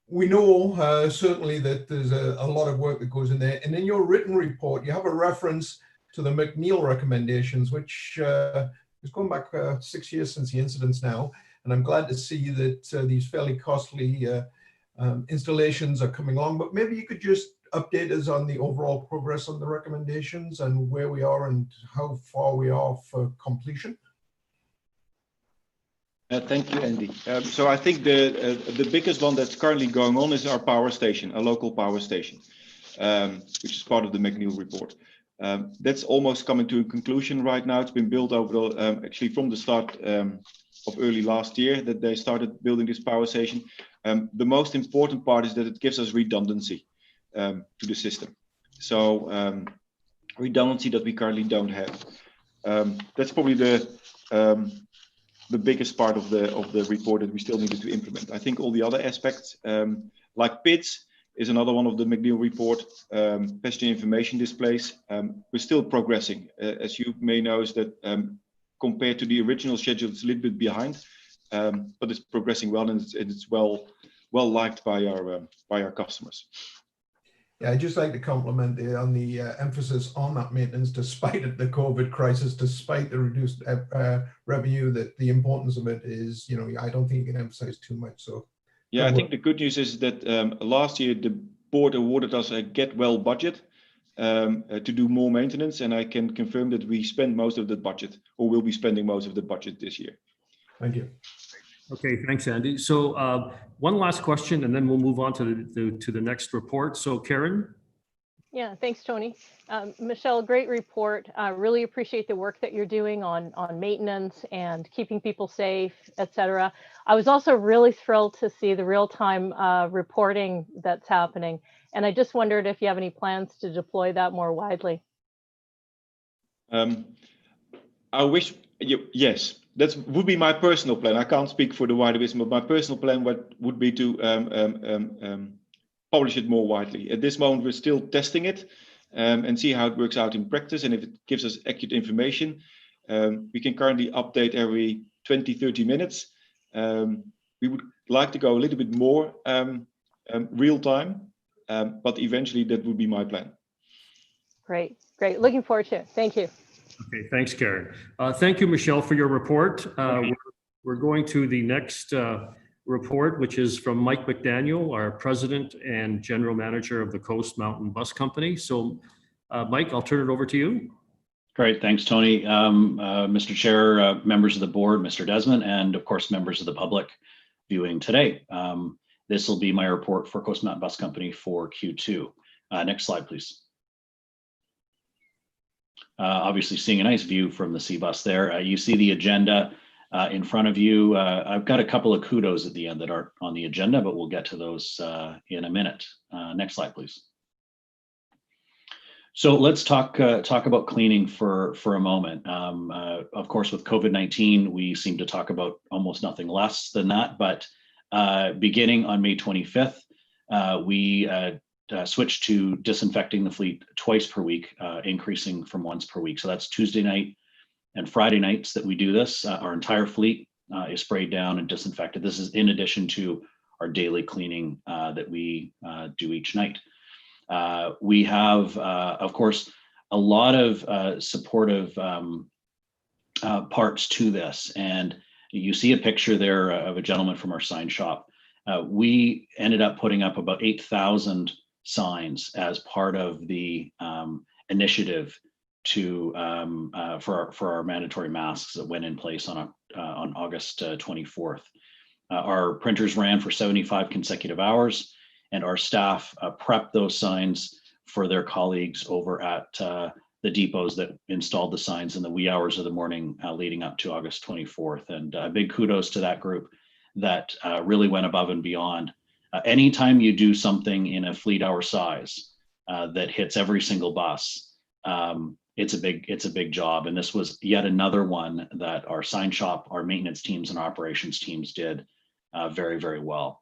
We know certainly that there's a lot of work that goes in there. And in your written report, you have a reference to the McNeil recommendations, which is going back 6 years since the incidents now. And I'm glad to see that these fairly costly installations are coming along. But maybe you could just update us on the overall progress on the recommendations and where we are and how far we are for completion. Thank you, Andy. So I think the biggest one that's currently going on is our power station, a local power station, which is part of the McNeil report. That's almost coming to a conclusion right now. It's been built over the, actually from the start of early last year that they started building this power station. The most important part is that it gives us redundancy to the system. So redundancy that we currently don't have. That's probably the biggest part of the report that we still needed to implement. I think all the other aspects, like PIDs, is another one of the McNeil report, passenger information displays. We're still progressing. As you may know, is that compared to the original schedule, it's a little bit behind, but it's progressing well, and it's well liked by our customers. Yeah, I'd just like to compliment on the emphasis on that maintenance, despite the COVID crisis, despite the reduced revenue, that the importance of it is, I don't think you can emphasize too much. So, yeah, I think the good news is that last year the board awarded us a get well budget to do more maintenance, and I can confirm that we spend most of the budget, or will be spending most of the budget this year. Thank you. Okay, thanks, Andy. So one last question, and then we'll move on to the next report. So Karen? Yeah, thanks, Tony. Michelle, great report. Really appreciate the work that you're doing on maintenance and keeping people safe, et cetera. I was also really thrilled to see the real-time reporting that's happening. And I just wondered if you have any plans to deploy that more widely. I wish, yes, that would be my personal plan. I can't speak for the wider business, but my personal plan would be to publish it more widely. At this moment, we're still testing it and see how it works out in practice. And if it gives us accurate information, we can currently update every 20, 30 minutes. We would like to go a little bit more real time, but eventually that would be my plan. Great, great. Looking forward to it. Thank you. Okay, thanks, Karen. Thank you, Michelle, for your report. We're going to the next report, which is from Mike McDaniel, our President and General Manager of the Coast Mountain Bus Company. So, Mike, I'll turn it over to you. Great, thanks, Tony. Mr. Chair, members of the board, Mr. Desmond, and of course, members of the public viewing today. This will be my report for Coast Mountain Bus Company for Q2. Next slide, please. Obviously seeing a nice view from the C-Bus there. You see the agenda in front of you. I've got a couple of kudos at the end that aren't on the agenda, but we'll get to those in a minute. Next slide, please. So let's talk about cleaning for a moment. Of course, with COVID-19, we seem to talk about almost nothing less than that, but beginning on May 25th, we switched to disinfecting the fleet twice per week, increasing from once per week. So that's Tuesday night and Friday nights that we do this. Our entire fleet is sprayed down and disinfected. This is in addition to our daily cleaning that we do each night. We have, of course, a lot of supportive parts to this. And you see a picture there of a gentleman from our sign shop. We ended up putting up about 8,000 signs as part of the initiative to for our mandatory masks that went in place on August 24th. Our printers ran for 75 consecutive hours, and our staff prepped those signs for their colleagues over at the depots that installed the signs in the wee hours of the morning leading up to August 24th. And big kudos to that group that really went above and beyond. Anytime you do something in a fleet our size, that hits every single bus, it's a big job. And this was yet another one that our sign shop, our maintenance teams and operations teams did very, very well.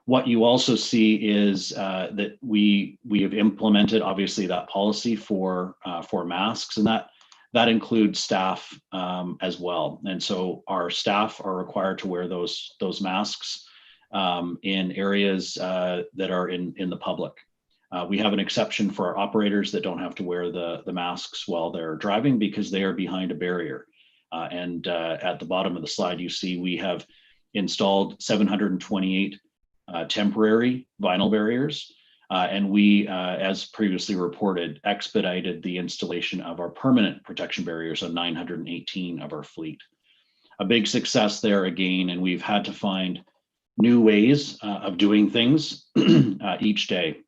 What you also see is that we have implemented, obviously, that policy for masks, and that includes staff as well. And so our staff are required to wear those masks in areas that are in the public. We have an exception for our operators that don't have to wear the masks while they're driving because they are behind a barrier. And at the bottom of the slide, you see we have installed 728 temporary vinyl barriers. And we, as previously reported, expedited the installation of our permanent protection barriers on 918 of our fleet. A big success there again, and we've had to find new ways of doing things each day.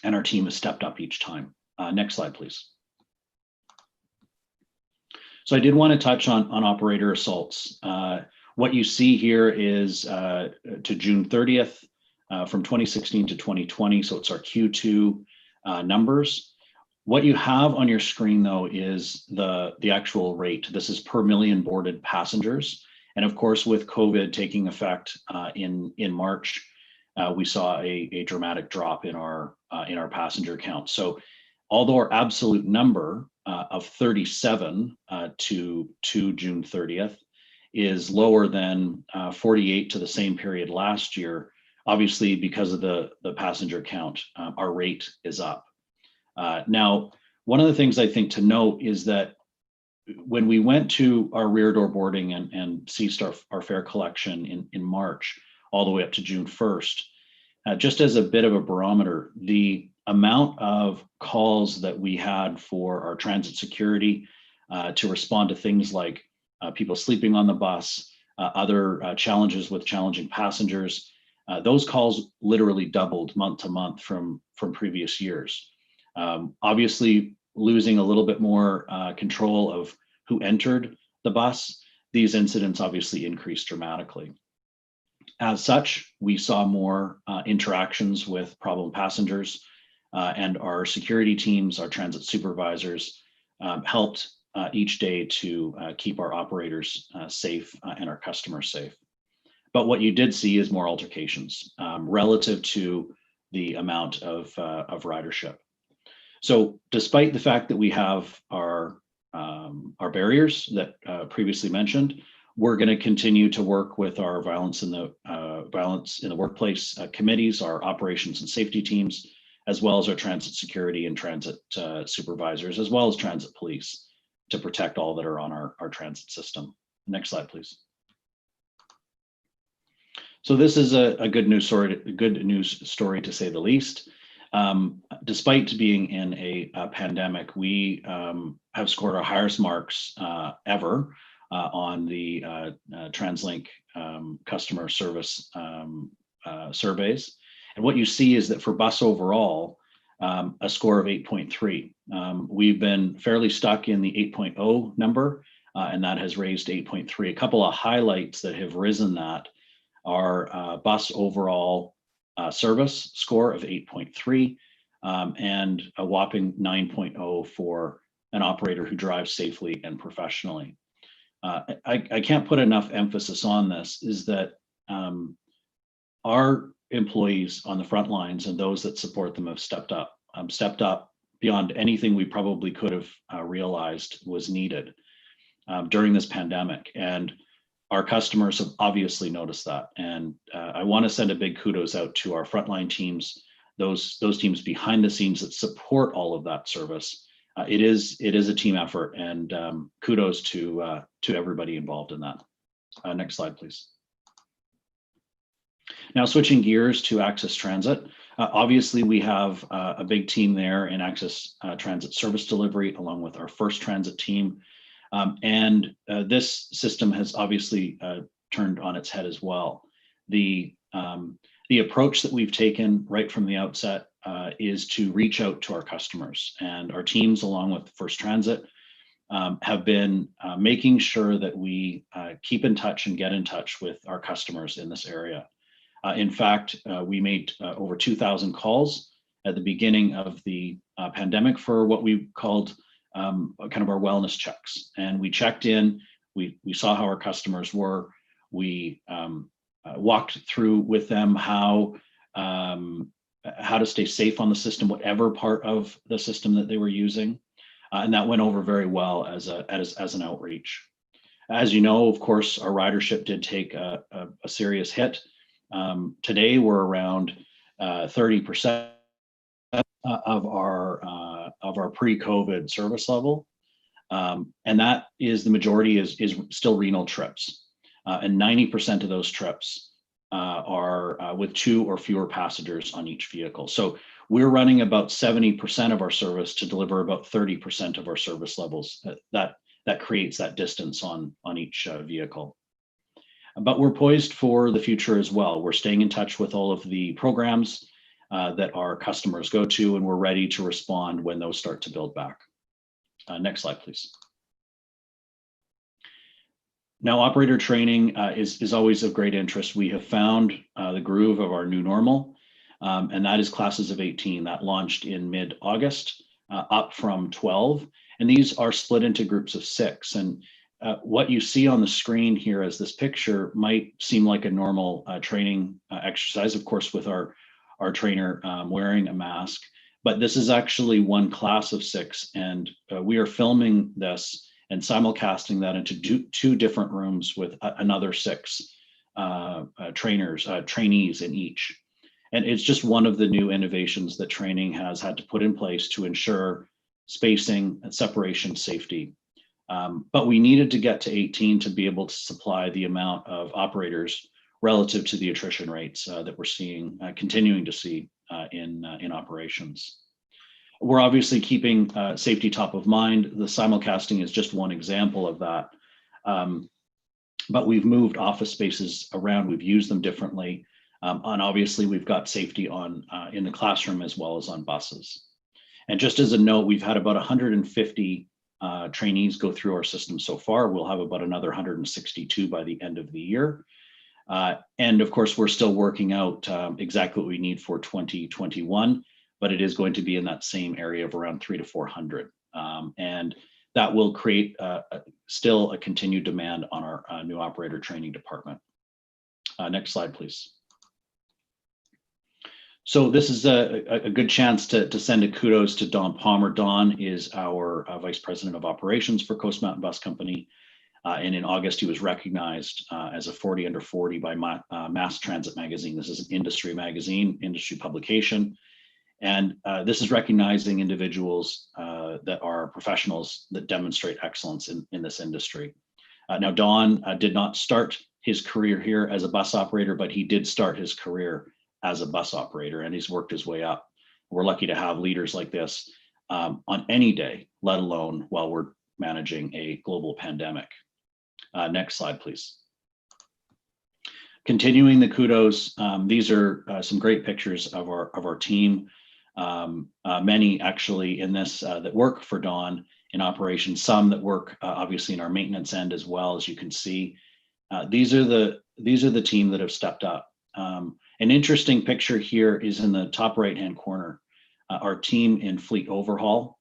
And our team has stepped up each time. Next slide, please. So I did want to touch on operator assaults. What you see here is to June 30th, from 2016 to 2020, so it's our Q2 numbers. What you have on your screen, though, is the actual rate. This is per million boarded passengers. And of course, with COVID taking effect in March, we saw a dramatic drop in our passenger count. So although our absolute number of 37 to June 30th is lower than 48 to the same period last year, obviously because of the passenger count, our rate is up. Now, one of the things I think to note is that when we went to our rear door boarding and ceased our fare collection in March, all the way up to June 1st, just as a bit of a barometer, the amount of calls that we had for our transit security to respond to things like people sleeping on the bus, other challenges with challenging passengers, those calls literally doubled month to month from previous years. Obviously, losing a little bit more control of who entered the bus, these incidents obviously increased dramatically. As such, we saw more interactions with problem passengers, and our security teams, our transit supervisors, helped each day to keep our operators safe and our customers safe. But what you did see is more altercations relative to the amount of ridership. So despite the fact that we have our barriers that previously mentioned, we're going to continue to work with our violence in the workplace committees, our operations and safety teams, as well as our transit security and transit supervisors, as well as transit police, to protect all that are on our transit system. Next slide, please. So this is a good news story to say the least. Despite being in a pandemic, we have scored our highest marks ever on the TransLink customer service surveys. And what you see is that for bus overall, a score of 8.3. We've been fairly stuck in the 8.0 number, and that has raised 8.3. A couple of highlights that have risen that are bus overall service score of 8.3 and a whopping 9.0 for an operator who drives safely and professionally. I can't put enough emphasis on this, is that our employees on the front lines and those that support them have stepped up beyond anything we probably could have realized was needed during this pandemic. And our customers have obviously noticed that. And I want to send a big kudos out to our frontline teams, those teams behind the scenes that support all of that service. It is a team effort, and kudos to everybody involved in that. Next slide, please. Now switching gears to Access Transit. Obviously, we have a big team there in Access Transit service delivery, along with our First Transit team. And this system has obviously turned on its head as well. The approach that we've taken right from the outset is to reach out to our customers, and our teams, along with First Transit, have been making sure that we keep in touch and get in touch with our customers in this area. In fact, we made over 2,000 calls at the beginning of the pandemic for what we called kind of our wellness checks. And we checked in, we saw how our customers were, we walked through with them how to stay safe on the system, whatever part of the system that they were using. And that went over very well as an outreach. As you know, of course, our ridership did take a serious hit. Today, we're around 30% of our pre-COVID service level, and that is the majority is still renal trips, and 90% of those trips are with 2 or fewer passengers on each vehicle. So we're running about 70% of our service to deliver about 30% of our service levels. That creates that distance on each vehicle. But we're poised for the future as well. We're staying in touch with all of the programs that our customers go to, and we're ready to respond when those start to build back. Next slide, please. Now, operator training is always of great interest. We have found the groove of our new normal, and that is classes of 18 that launched in mid-August, up from 12. And these are split into groups of 6. And what you see on the screen here as this picture might seem like a normal training exercise, of course, with our trainer wearing a mask, but this is actually one class of 6. And we are filming this and simulcasting that into 2 different rooms with another 6 trainees in each. And it's just one of the new innovations that training has had to put in place to ensure spacing and separation safety. But we needed to get to 18 to be able to supply the amount of operators relative to the attrition rates that we're seeing, continuing to see in operations. We're obviously keeping safety top of mind. The simulcasting is just one example of that. But we've moved office spaces around, we've used them differently. And obviously we've got safety on in the classroom as well as on buses. And just as a note, we've had about 150 trainees go through our system so far. We'll have about another 162 by the end of the year. And of course, we're still working out exactly what we need for 2021, but it is going to be in that same area of around 300 to 400. And that will create still a continued demand on our new operator training department. Next slide, please. So this is a good chance to send a kudos to Don Palmer. Don is our Vice President of Operations for Coast Mountain Bus Company. And in August, he was recognized as a 40 under 40 by Mass Transit Magazine. This is an industry magazine, industry publication. And this is recognizing individuals that are professionals that demonstrate excellence in this industry. Now, Don did not start his career here as a bus operator, but he did start his career as a bus operator, and he's worked his way up. We're lucky to have leaders like this on any day, let alone while we're managing a global pandemic. Next slide, please. Continuing the kudos, these are some great pictures of our team. Many actually in this that work for Don in operations, some that work obviously in our maintenance end as well, as you can see. These are the team that have stepped up. An interesting picture here is in the top right-hand corner, our team in fleet overhaul,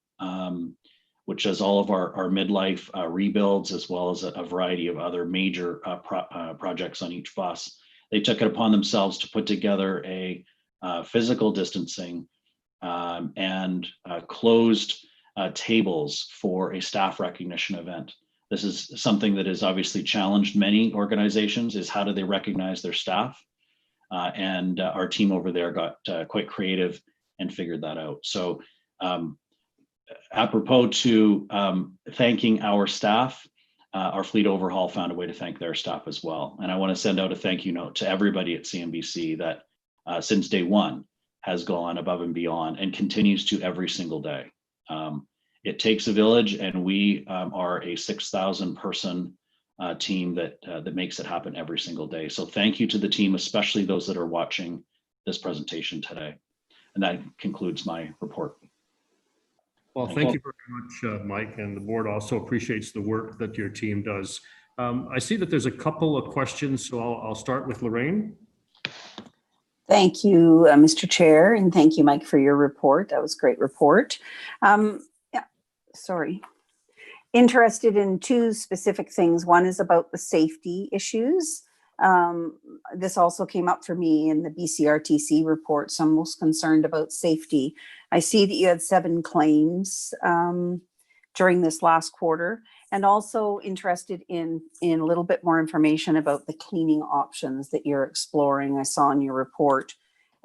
which does all of our midlife rebuilds, as well as a variety of other major projects on each bus. They took it upon themselves to put together a physical distancing and closed tables for a staff recognition event. This is something that has obviously challenged many organizations, is how do they recognize their staff? And our team over there got quite creative and figured that out. So apropos to thanking our staff, our fleet overhaul found a way to thank their staff as well. And I want to send out a thank you note to everybody at CMBC that since day one has gone above and beyond and continues to every single day. It takes a village, and we are a 6,000 person team that makes it happen every single day. So thank you to the team, especially those that are watching this presentation today. And that concludes my report. Well, thank you very much, Mike, and the board also appreciates the work that your team does. I see that there's a couple of questions, so I'll start with Lorraine. Thank you, Mr. Chair, and thank you, Mike, for your report. That was a great report. Yeah, sorry. Interested in two specific things. One is about the safety issues. This also came up for me in the BCRTC report, so I'm most concerned about safety. I see that you had 7 claims during this last quarter, and also interested in a little bit more information about the cleaning options that you're exploring. I saw in your report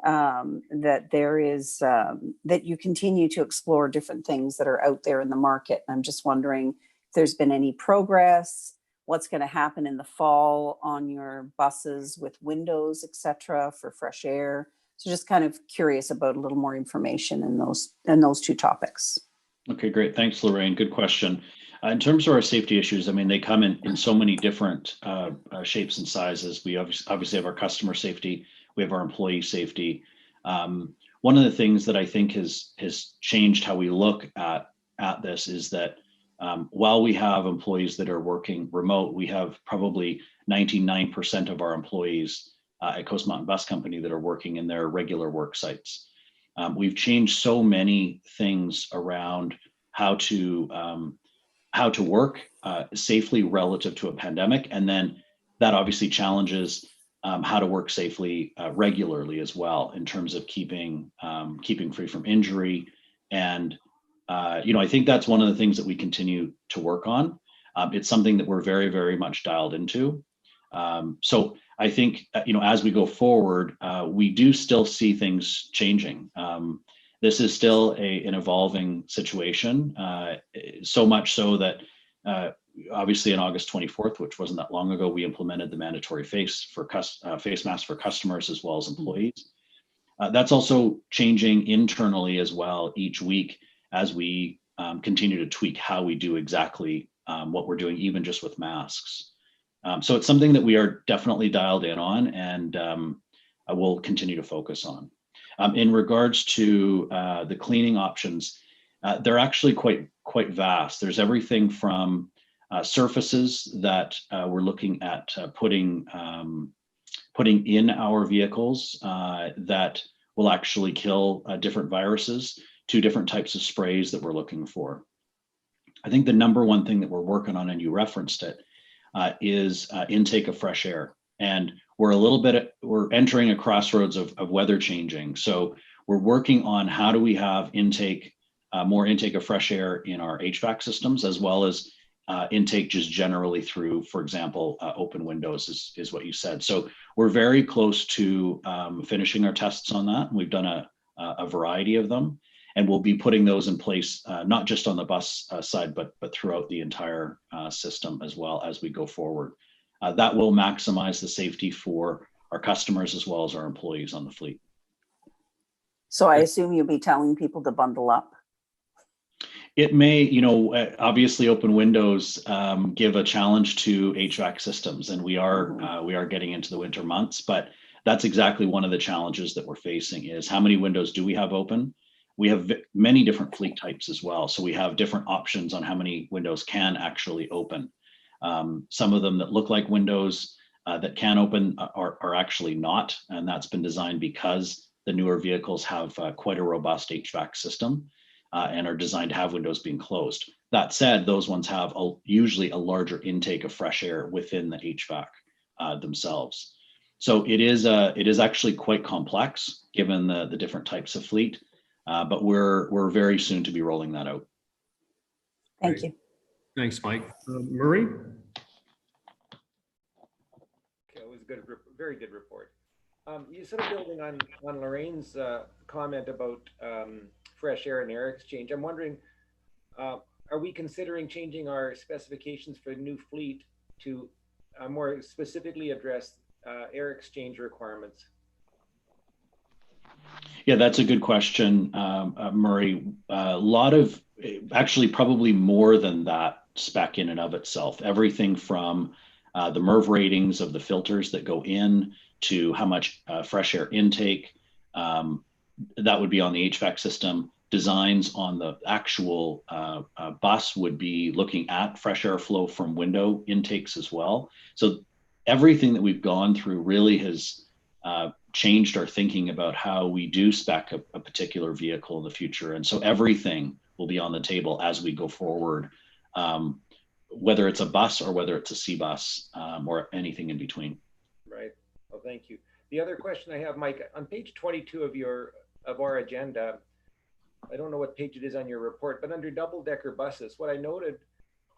that there is, that you continue to explore different things that are out there in the market. I'm just wondering if there's been any progress, what's going to happen in the fall on your buses with windows, etc., for fresh air. So just kind of curious about a little more information in those two topics. Okay, great. Thanks, Lorraine. Good question. In terms of our safety issues, I mean, they come in so many different shapes and sizes. We obviously have our customer safety. We have our employee safety. One of the things that I think has changed how we look at this is that while we have employees that are working remote, we have probably 99% of our employees at Coast Mountain Bus Company that are working in their regular work sites. We've changed so many things around how to work safely relative to a pandemic, and then that obviously challenges how to work safely regularly as well in terms of keeping free from injury. And I think that's one of the things that we continue to work on. It's something that we're very, very much dialed into. So I think, as we go forward, we do still see things changing. This is still an evolving situation, so much so that obviously on August 24th, which wasn't that long ago, we implemented the mandatory face masks for customers as well as employees. That's also changing internally as well each week as we continue to tweak how we do exactly what we're doing, even just with masks. So it's something that we are definitely dialed in on, and I will continue to focus on. In regards to the cleaning options, they're actually quite vast. There's everything from surfaces that we're looking at putting in our vehicles that will actually kill different viruses, to different types of sprays that we're looking for. I think the number one thing that we're working on, and you referenced it, is intake of fresh air. And we're entering a crossroads of weather changing. So we're working on how do we have more intake of fresh air in our HVAC systems, as well as intake just generally through, for example, open windows is what you said. So we're very close to finishing our tests on that. We've done a variety of them, and we'll be putting those in place, not just on the bus side, but throughout the entire system as well as we go forward. That will maximize the safety for our customers as well as our employees on the fleet. So I assume you'll be telling people to bundle up. It may, obviously open windows give a challenge to HVAC systems, and we are getting into the winter months, but that's exactly one of the challenges that we're facing is how many windows do we have open? We have many different fleet types as well. So we have different options on how many windows can actually open. Some of them that look like windows that can open are actually not, and that's been designed because the newer vehicles have quite a robust HVAC system and are designed to have windows being closed. That said, those ones have usually a larger intake of fresh air within the HVAC themselves. So it is actually quite complex given the different types of fleet, but we're very soon to be rolling that out. Thank you. Thanks, Mike. Murray? It was a very good report. You sort of building on Lorraine's comment about fresh air and air exchange. I'm wondering, are we considering changing our specifications for the new fleet to more specifically address air exchange requirements? Yeah, that's a good question, Murray. A lot of, actually probably more than that spec in and of itself. Everything from the MERV ratings of the filters that go in to how much fresh air intake, that would be on the HVAC system. Designs on the actual bus would be looking at fresh air flow from window intakes as well. So everything that we've gone through really has changed our thinking about how we do spec a particular vehicle in the future. And so everything will be on the table as we go forward, whether it's a bus or whether it's a C bus or anything in between. Right. Well, thank you. The other question I have, Mike, on page 22 of our agenda, I don't know what page it is on your report, but under double-decker buses, what I noted,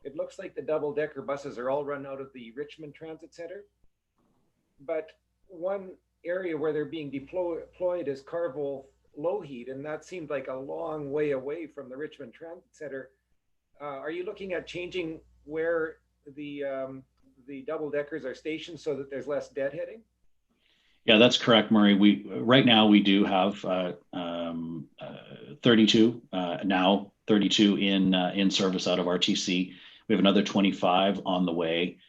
it looks like the double-decker buses are all run out of the Richmond Transit Center. But one area where they're being deployed is Carville Lougheed, and that seemed like a long way away from the Richmond Transit Center. Are you looking at changing where the double-deckers are stationed so that there's less deadheading? Yeah, that's correct, Murray. Right now we do have 32 now 32 in service out of RTC. We have another 25 on the way.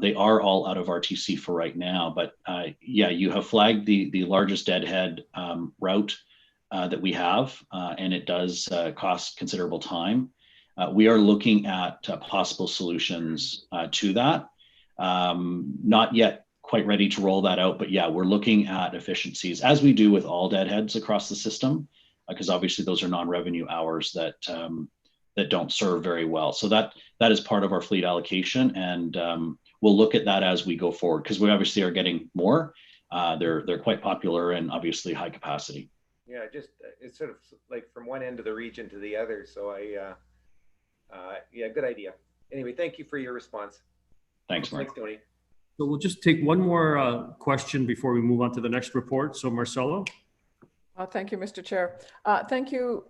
They are all out of RTC for right now, but yeah, you have flagged the largest deadhead route that we have, and it does cost considerable time. We are looking at possible solutions to that. Not yet quite ready to roll that out, but yeah, we're looking at efficiencies as we do with all deadheads across the system, because obviously those are non-revenue hours that that don't serve very well. So that is part of our fleet allocation, and we'll look at that as we go forward, because we obviously are getting more. They're quite popular and obviously high capacity. Yeah, just it's sort of like from one end of the region to the other. So yeah, good idea. Anyway, thank you for your response. Thanks, Mark. Thanks, Tony. So we'll just take one more question before we move on to the next report. So Marcelo. Thank you, Mr. Chair. Thank you,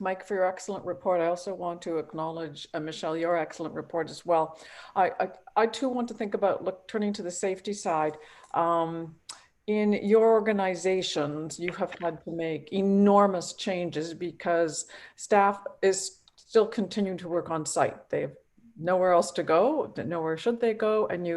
Mike, for your excellent report. I also want to acknowledge, Michelle, your excellent report as well. I too want to think about turning to the safety side. In your organizations, you have had to make enormous changes because staff is still continuing to work on site. They have nowhere else to go, nowhere should they go. And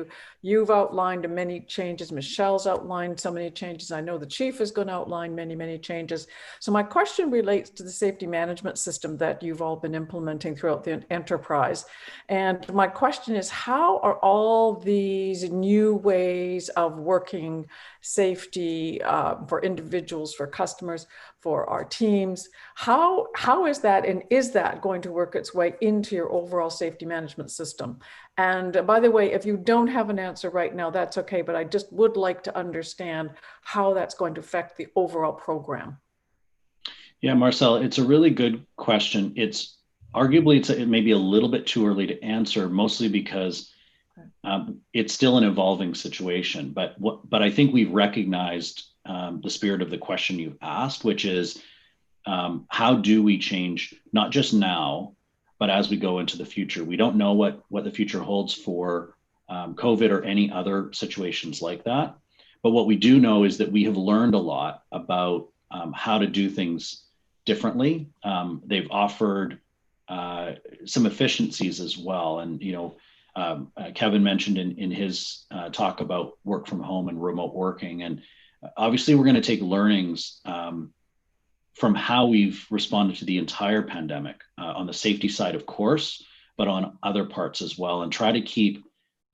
you've outlined many changes. Michelle's outlined so many changes. I know the chief is going to outline many, many changes. So my question relates to the safety management system that you've all been implementing throughout the enterprise. And my question is, how are all these new ways of working safety for individuals, for customers, for our teams, how is that, and is that going to work its way into your overall safety management system? And by the way, if you don't have an answer right now, that's okay, but I just would like to understand how that's going to affect the overall program. Yeah, Marcel, it's a really good question. It's arguably, it may be a little bit too early to answer, mostly because it's still an evolving situation. But I think we've recognized the spirit of the question you've asked, which is how do we change, not just now, but as we go into the future? We don't know what the future holds for COVID or any other situations like that. But what we do know is that we have learned a lot about how to do things differently. They've offered some efficiencies as well. And, you know, Kevin mentioned in his talk about work from home and remote working. And obviously we're going to take learnings from how we've responded to the entire pandemic on the safety side, of course, but on other parts as well, and try to keep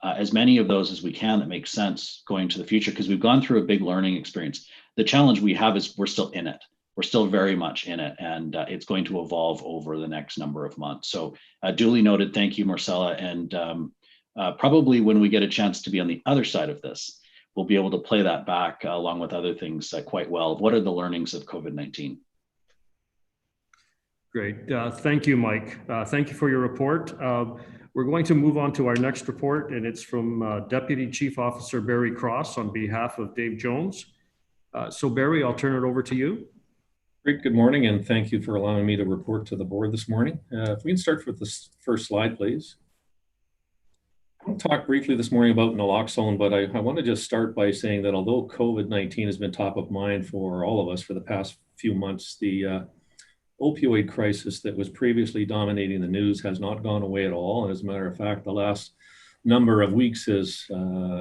as many of those as we can that make sense going to the future, because we've gone through a big learning experience. The challenge we have is we're still in it. We're still very much in it, and it's going to evolve over the next number of months. So duly noted. Thank you, Marcella. And probably when we get a chance to be on the other side of this, we'll be able to play that back along with other things quite well. What are the learnings of COVID-19? Great. Thank you, Mike. Thank you for your report. We're going to move on to our next report, and it's from Deputy Chief Officer Barry Cross on behalf of Dave Jones. So Barry, I'll turn it over to you. Great. Good morning, and thank you for allowing me to report to the board this morning. If we can start with this first slide, please. I'll talk briefly this morning about naloxone, but I want to just start by saying that although COVID-19 has been top of mind for all of us for the past few months, the opioid crisis that was previously dominating the news has not gone away at all. And as a matter of fact, the last number of weeks has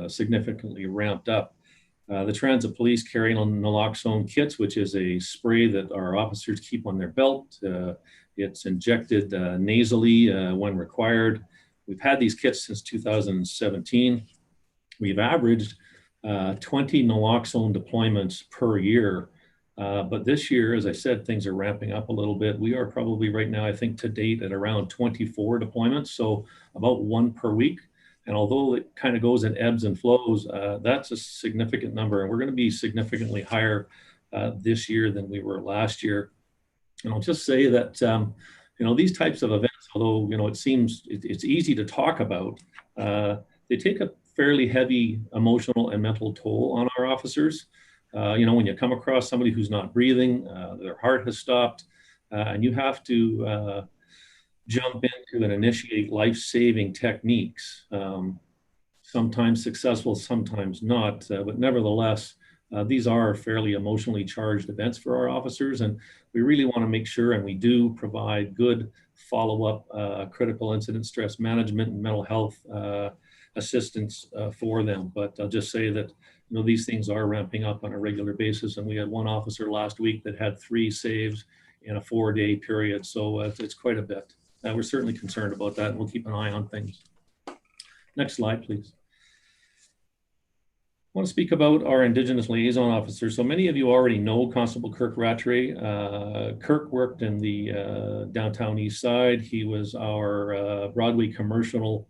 significantly ramped up. The transit police carry naloxone kits, which is a spray that our officers keep on their belt. It's injected nasally when required. We've had these kits since 2017. We've averaged 20 naloxone deployments per year. But this year, as I said, things are ramping up a little bit. We are probably right now, I think to date, at around 24 deployments, so about one per week. And although it kind of goes in ebbs and flows, that's a significant number. And we're going to be significantly higher this year than we were last year. And I'll just say that, these types of events, although, it seems it's easy to talk about, they take a fairly heavy emotional and mental toll on our officers. When you come across somebody who's not breathing, their heart has stopped, and you have to jump into and initiate life-saving techniques, sometimes successful, sometimes not, but nevertheless, these are fairly emotionally charged events for our officers, and we really want to make sure, and we do provide good follow-up critical incident stress management and mental health assistance for them. But I'll just say that these things are ramping up on a regular basis, and we had one officer last week that had 3 saves in a 4-day period, so it's quite a bit. We're certainly concerned about that, and we'll keep an eye on things. Next slide, please. I want to speak about our Indigenous liaison officer. So many of you already know Constable Kirk Rattray. Kirk worked in the downtown east side. He was our Broadway commercial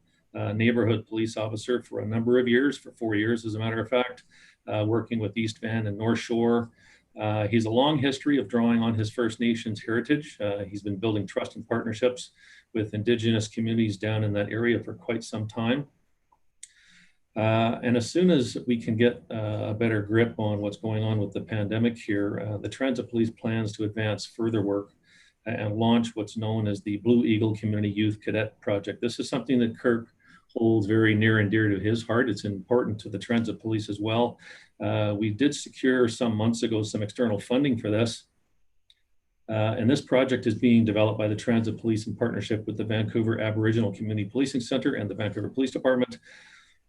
neighborhood police officer for a number of years, for 4 years, as a matter of fact, working with East Van and North Shore. He's a long history of drawing on his First Nations heritage. He's been building trust and partnerships with Indigenous communities down in that area for quite some time. And as soon as we can get a better grip on what's going on with the pandemic here, the Transit Police plans to advance further work and launch what's known as the Blue Eagle Community Youth Cadet Project. This is something that Kirk holds very near and dear to his heart. It's important to the Transit Police as well. We did secure some months ago some external funding for this. And this project is being developed by the Transit Police in partnership with the Vancouver Aboriginal Community Policing Center and the Vancouver Police Department.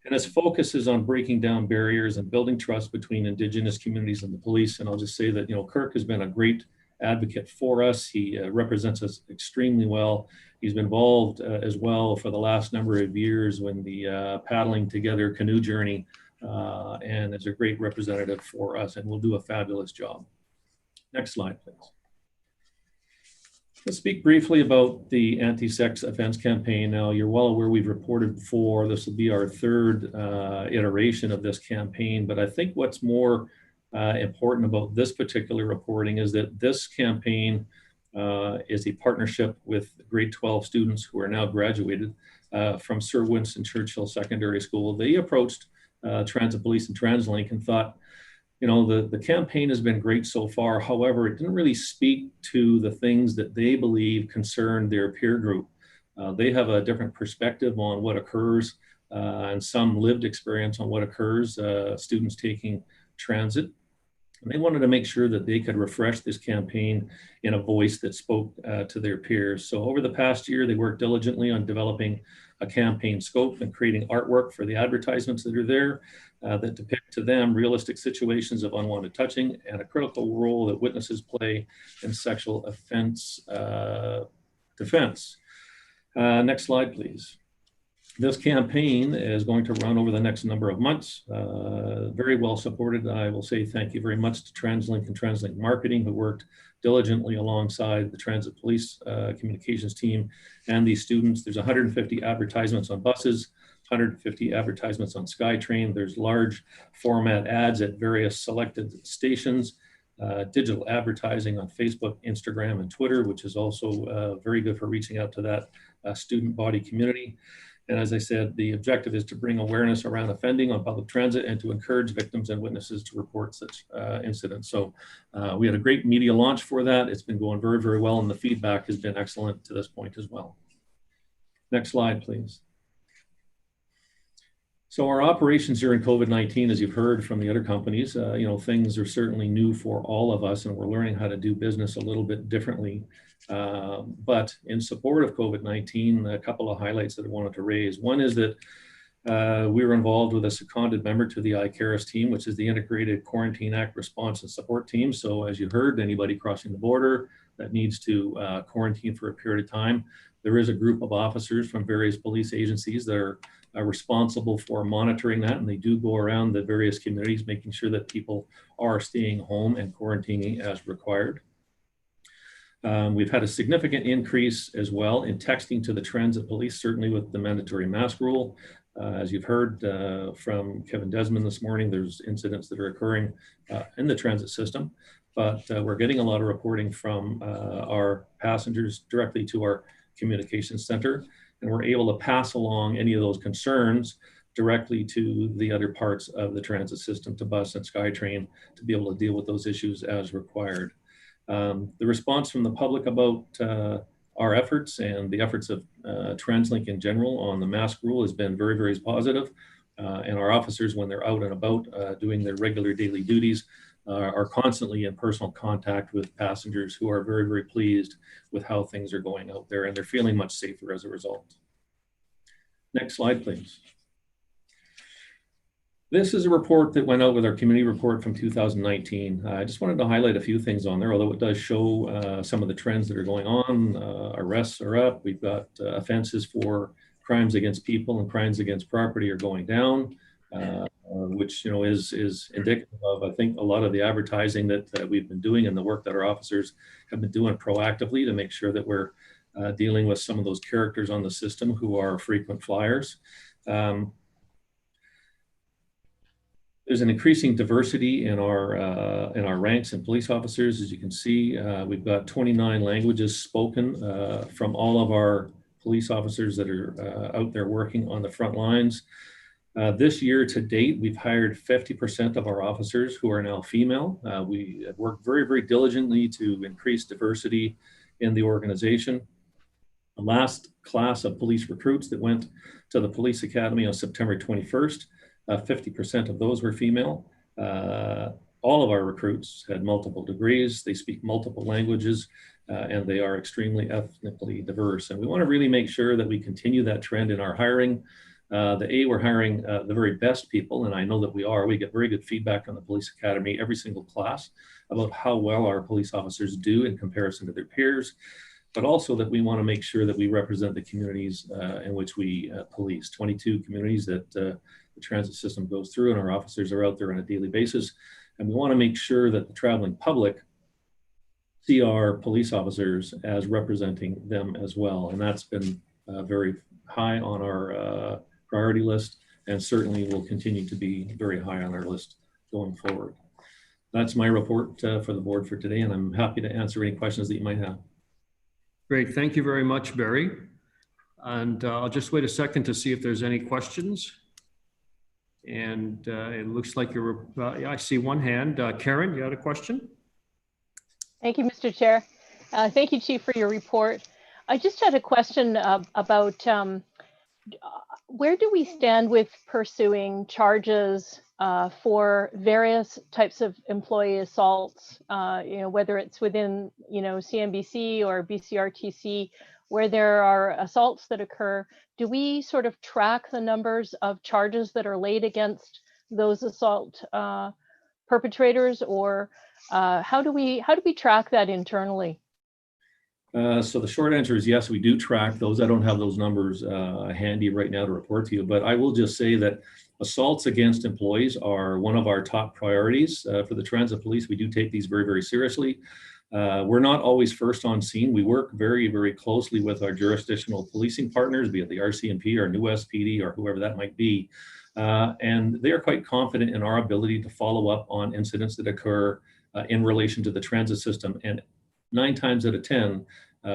And its focus is on breaking down barriers and building trust between Indigenous communities and the police. And I'll just say that, Kirk has been a great advocate for us. He represents us extremely well. He's been involved as well for the last number of years when the paddling together canoe journey, and is a great representative for us, and will do a fabulous job. Next slide, please. Let's speak briefly about the anti-sex offense campaign. Now, you're well aware we've reported before. This will be our 3rd iteration of this campaign, but I think what's more important about this particular reporting is that this campaign is a partnership with grade 12 students who are now graduated from Sir Winston Churchill Secondary School. They approached Transit Police and TransLink and thought, the campaign has been great so far. However, it didn't really speak to the things that they believe concern their peer group. They have a different perspective on what occurs and some lived experience on what occurs, students taking transit. And they wanted to make sure that they could refresh this campaign in a voice that spoke to their peers. So over the past year, they worked diligently on developing a campaign scope and creating artwork for the advertisements that are there that depict to them realistic situations of unwanted touching and a critical role that witnesses play in sexual offense defense. Next slide, please. This campaign is going to run over the next number of months, very well supported. I will say thank you very much to TransLink and TransLink Marketing, who worked diligently alongside the Transit Police communications team and these students. There's 150 advertisements on buses, 150 advertisements on SkyTrain. There's large format ads at various selected stations, digital advertising on Facebook, Instagram, and Twitter, which is also very good for reaching out to that student body community. And as I said, the objective is to bring awareness around offending on public transit and to encourage victims and witnesses to report such incidents. So we had a great media launch for that. It's been going very, very well, and the feedback has been excellent to this point as well. Next slide, please. So our operations during COVID-19, as you've heard from the other companies, things are certainly new for all of us, and we're learning how to do business a little bit differently. But in support of COVID-19, a couple of highlights that I wanted to raise. One is that we were involved with a seconded member to the ICARIS team, which is the Integrated Quarantine Act Response and Support Team. So as you heard, anybody crossing the border that needs to quarantine for a period of time, There is a group of officers from various police agencies that are responsible for monitoring that, and they do go around the various communities making sure that people are staying home and quarantining as required. We've had a significant increase as well in texting to the transit police, certainly with the mandatory mask rule. As you've heard from Kevin Desmond this morning, there's incidents that are occurring in the transit system, but we're getting a lot of reporting from our passengers directly to our communications center, and we're able to pass along any of those concerns directly to the other parts of the transit system, to bus and SkyTrain, to be able to deal with those issues as required. The response from the public about our efforts and the efforts of TransLink in general on the mask rule has been very, very positive. And our officers, when they're out and about doing their regular daily duties, are constantly in personal contact with passengers who are very, very pleased with how things are going out there, and they're feeling much safer as a result. Next slide, please. This is a report that went out with our community report from 2019. I just wanted to highlight a few things on there, although it does show some of the trends that are going on. Arrests are up. We've got offenses for crimes against people and crimes against property are going down, which is indicative of, I think, a lot of the advertising that we've been doing and the work that our officers have been doing proactively to make sure that we're dealing with some of those characters on the system who are frequent flyers. There's an increasing diversity in our ranks and police officers. As you can see, we've got 29 languages spoken from all of our police officers that are out there working on the front lines. This year to date, we've hired 50% of our officers who are now female. We have worked very, very diligently to increase diversity in the organization. The last class of police recruits that went to the police academy on September 21st, 50% of those were female. All of our recruits had multiple degrees. They speak multiple languages, and they are extremely ethnically diverse. And we want to really make sure that we continue that trend in our hiring. We're hiring the very best people, and I know that we are. We get very good feedback on the police academy every single class about how well our police officers do in comparison to their peers, but also that we want to make sure that we represent the communities in which we police. 22 communities that the transit system goes through, and our officers are out there on a daily basis. And we want to make sure that the traveling public see our police officers as representing them as well. And that's been very high on our priority list, and certainly will continue to be very high on our list going forward. That's my report for the board for today, and I'm happy to answer any questions that you might have. Great, thank you very much, Barry. And I'll just wait a second to see if there's any questions. And it looks like I see one hand. Karen, you had a question? Thank you, Mr. Chair. Thank you, Chief, for your report. I just had a question about where do we stand with pursuing charges for various types of employee assaults, whether it's within, CNBC or BCRTC, where there are assaults that occur. Do we sort of track the numbers of charges that are laid against those assault perpetrators, or how do we track that internally? So the short answer is yes, we do track those. I don't have those numbers handy right now to report to you, but I will just say that assaults against employees are one of our top priorities for the transit police. We do take these very, very seriously. We're not always first on scene. We work very, very closely with our jurisdictional policing partners, be it the RCMP or New SPD or whoever that might be. And they are quite confident in our ability to follow up on incidents that occur in relation to the transit system. And 9 times out of 10,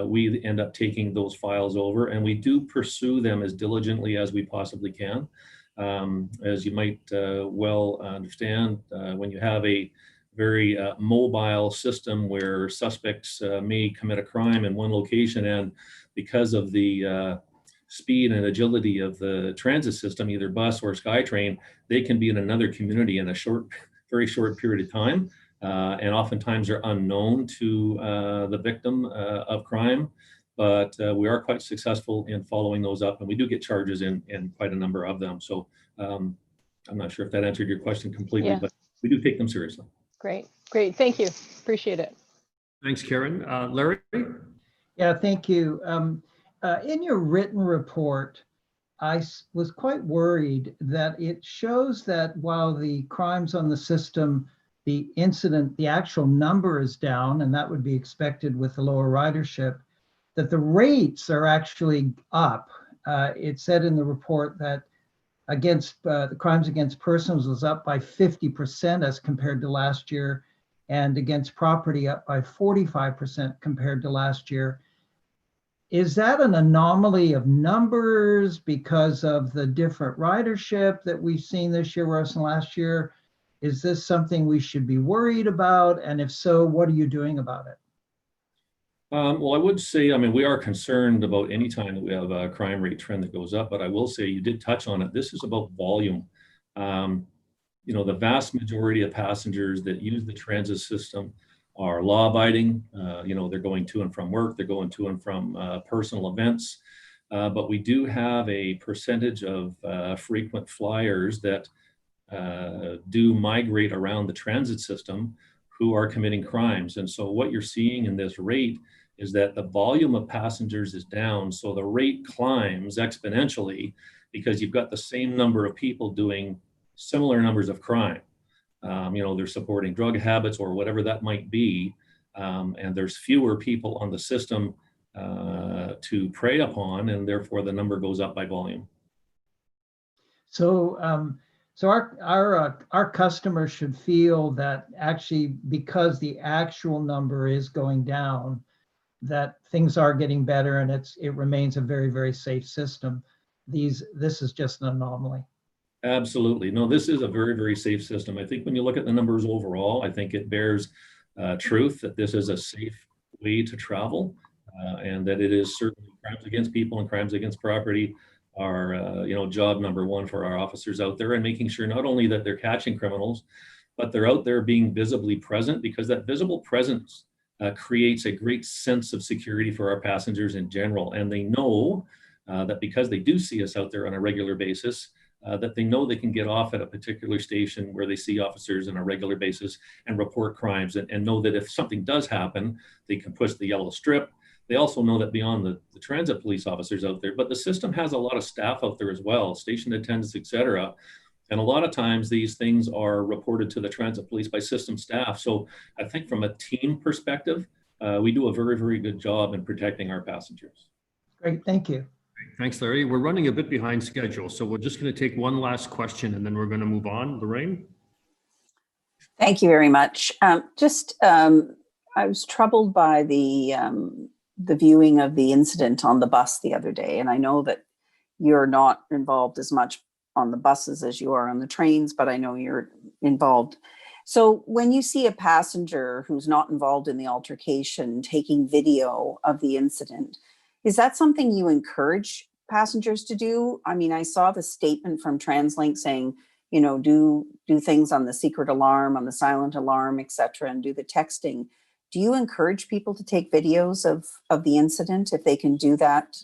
we end up taking those files over, and we do pursue them as diligently as we possibly can. As you might well understand, when you have a very mobile system where suspects may commit a crime in one location, and because of the speed and agility of the transit system, either bus or SkyTrain, they can be in another community in a very short period of time. And oftentimes are unknown to the victim of crime, but we are quite successful in following those up, and we do get charges in quite a number of them. So I'm not sure if that answered your question completely, but we do take them seriously. Great, thank you, appreciate it. Thanks, Karen. Larry? Yeah, thank you. in your written report, was quite worried that it shows that while the crimes on the system, the actual number is down, and that would be expected with the lower ridership, that the rates are actually up. It said in the report that the crimes against persons was up by 50% as compared to last year, and against property up by 45% compared to last year. Is that an anomaly of numbers because of the different ridership that we've seen this year versus last year? Is this something we should be worried about? And if so, what are you doing about it? Well, I would say, I mean, we are concerned about any time that we have a crime rate trend that goes up, but I will say you did touch on it. This is about volume. You know, the vast majority of passengers that use the transit system are law-abiding. You know, they're going to and from work, they're going to and from personal events. But we do have a percentage of frequent flyers that do migrate around the transit system who are committing crimes. And so what you're seeing in this rate is that the volume of passengers is down. So the rate climbs exponentially because you've got the same number of people doing similar numbers of crime. You know, they're supporting drug habits or whatever that might be. And there's fewer people on the system to prey upon, and therefore the number goes up by volume. So, our customers should feel that actually, because the actual number is going down, that things are getting better, and it remains a very, very safe system. This is just an anomaly. Absolutely. No, this is a very, very safe system. I think when you look at the numbers overall, I think it bears truth that this is a safe way to travel, and that it is certainly crimes against people and crimes against property are, you know, job number one for our officers out there, and making sure not only that they're catching criminals, but they're out there being visibly present, because that visible presence creates a great sense of security for our passengers in general. And they know that because they do see us out there on a regular basis, that they know they can get off at a particular station where they see officers on a regular basis and report crimes, and know that if something does happen, they can push the yellow strip. They also know that beyond the transit police officers out there, but the system has a lot of staff out there as well, station attendants, et cetera. And a lot of times these things are reported to the transit police by system staff. So I think from a team perspective, we do a very, very good job in protecting our passengers. Great, thank you. Thanks, Larry. We're running a bit behind schedule, so we're just going to take one last question and then we're going to move on. Lorraine? Thank you very much. I was troubled by the viewing of the incident on the bus the other day, and I know that you're not involved as much on the buses as you are on the trains, but I know you're involved. So when you see a passenger who's not involved in the altercation taking video of the incident, is that something you encourage passengers to do? I mean, I saw the statement from TransLink saying, you know, do things on the secret alarm, on the silent alarm, et cetera, and do the texting. Do you encourage people to take videos of the incident if they can do that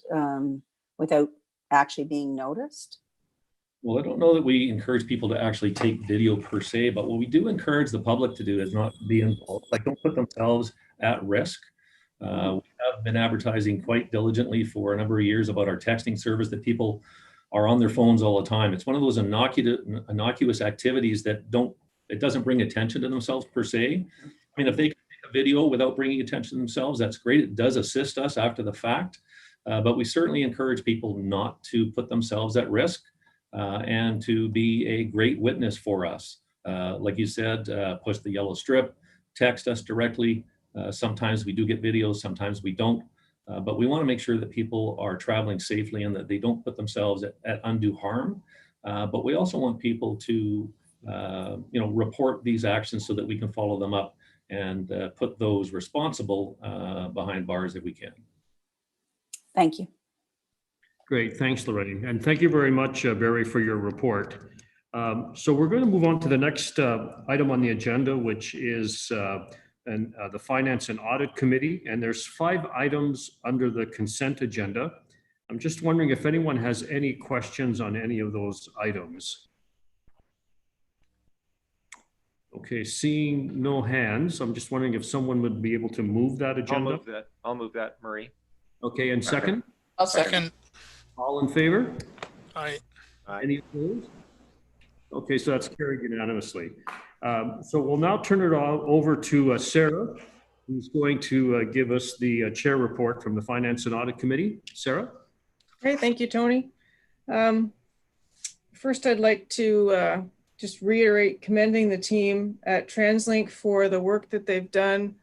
without actually being noticed? Well, I don't know that we encourage people to actually take video per se, but what we do encourage the public to do is not be involved, like don't put themselves at risk. We have been advertising quite diligently for a number of years about our texting service, that people are on their phones all the time. It's one of those innocuous activities that it doesn't bring attention to themselves per se. I mean, if they can take a video without bringing attention to themselves, that's great. It does assist us after the fact, but we certainly encourage people not to put themselves at risk and to be a great witness for us. Like you said, push the yellow strip, text us directly. Sometimes we do get videos, sometimes we don't. But we want to make sure that people are traveling safely and that they don't put themselves at undue harm. But we also want people to, report these actions so that we can follow them up and put those responsible behind bars if we can. Thank you. Great, thanks, Lorraine. And thank you very much, Barry, for your report. So we're going to move on to the next item on the agenda, which is the Finance and Audit Committee. And there's 5 items under the consent agenda. I'm just wondering if anyone has any questions on any of those items. Okay, seeing no hands, I'm just wondering if someone would be able to move that agenda. I'll move that, Murray. Okay, and second? I'll second. Second. All in favor? Aye. Any opposed? Okay, so that's carried unanimously. So we'll now turn it over to Sarah, who's going to give us the chair report from the Finance and Audit Committee. Sarah? Great, thank you, Tony. First, I'd like to just reiterate commending the team at TransLink for the work that they've done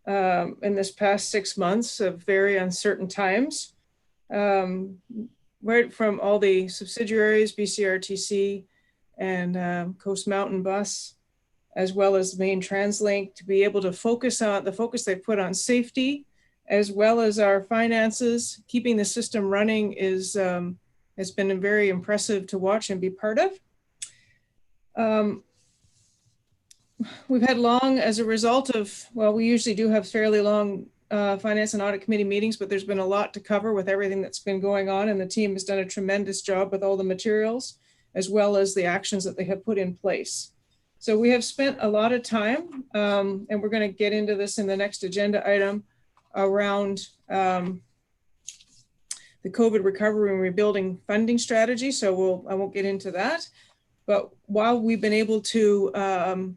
in this past 6 months of very uncertain times. Right from all the subsidiaries, BCRTC and Coast Mountain Bus, as well as main TransLink, to be able to focus on the focus they put on safety, as well as our finances. Keeping the system running is has been very impressive to watch and be part of. We've had long, as a result of, well, we usually do have fairly long Finance and Audit Committee meetings, but there's been a lot to cover with everything that's been going on, and the team has done a tremendous job with all the materials, as well as the actions that they have put in place. So we have spent a lot of time, and we're going to get into this in the next agenda item, around the COVID recovery and rebuilding funding strategy. So I won't get into that. But while we've been able to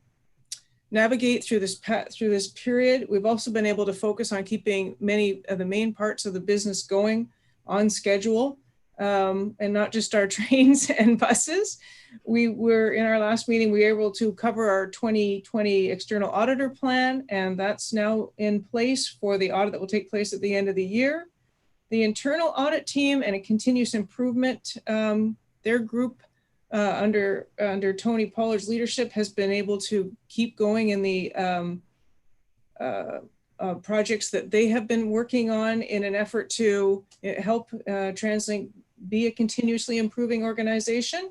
navigate through this period, we've also been able to focus on keeping many of the main parts of the business going on schedule, and not just our trains and buses. We were, in our last meeting, we were able to cover our 2020 external auditor plan, and that's now in place for the audit that will take place at the end of the year. The internal audit team and a continuous improvement, their group under Tony Pollard's leadership has been able to keep going in the projects that they have been working on in an effort to help TransLink be a continuously improving organization.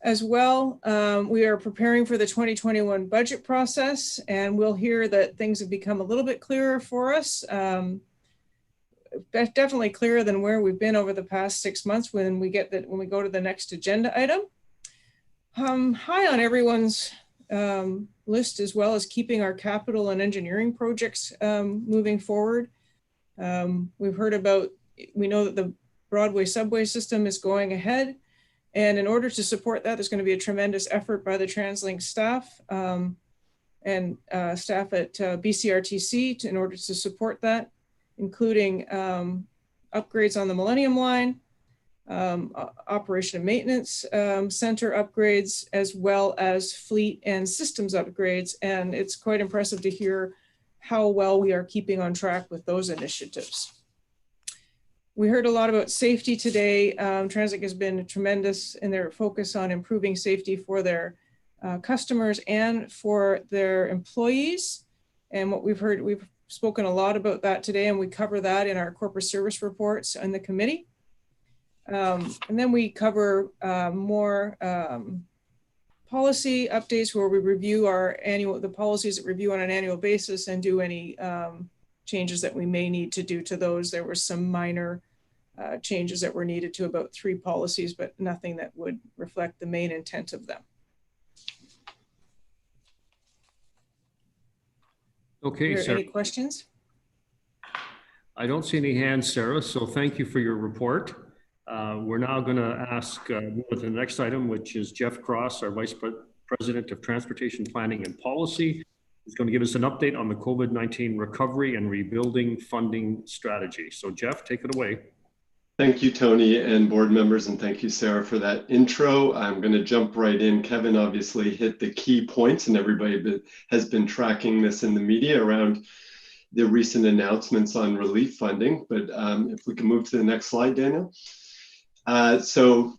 As well, we are preparing for the 2021 budget process, and we'll hear that things have become a little bit clearer for us. Definitely clearer than where we've been over the past 6 months when we go to the next agenda item. High on everyone's list, as well as keeping our capital and engineering projects moving forward. We've heard about, we know that the Broadway subway system is going ahead. And in order to support that, there's going to be a tremendous effort by the TransLink staff and staff at BCRTC in order to support that, including upgrades on the Millennium Line, operation and maintenance center upgrades, as well as fleet and systems upgrades. And it's quite impressive to hear how well we are keeping on track with those initiatives. We heard a lot about safety today. TransLink has been tremendous in their focus on improving safety for their customers and for their employees. And what we've heard, we've spoken a lot about that today, and we cover that in our corporate service reports in the committee. And then we cover more policy updates where we review the policies that review on an annual basis and do any changes that we may need to do to those. There were some minor changes that were needed to about 3 policies, but nothing that would reflect the main intent of them. Okay, Are there Sarah. any questions? I don't see any hands, Sarah, so thank you for your report. We're now going to ask move to the next item, which is Jeff Cross, our Vice President of Transportation Planning and Policy, who's going to give us an update on the COVID-19 recovery and rebuilding funding strategy. So Jeff, take it away. Thank you, Tony, and board members, and thank you, Sarah, for that intro. I'm going to jump right in. Kevin obviously hit the key points, and everybody has been tracking this in the media around the recent announcements on relief funding. But if we can move to the next slide, Daniel. So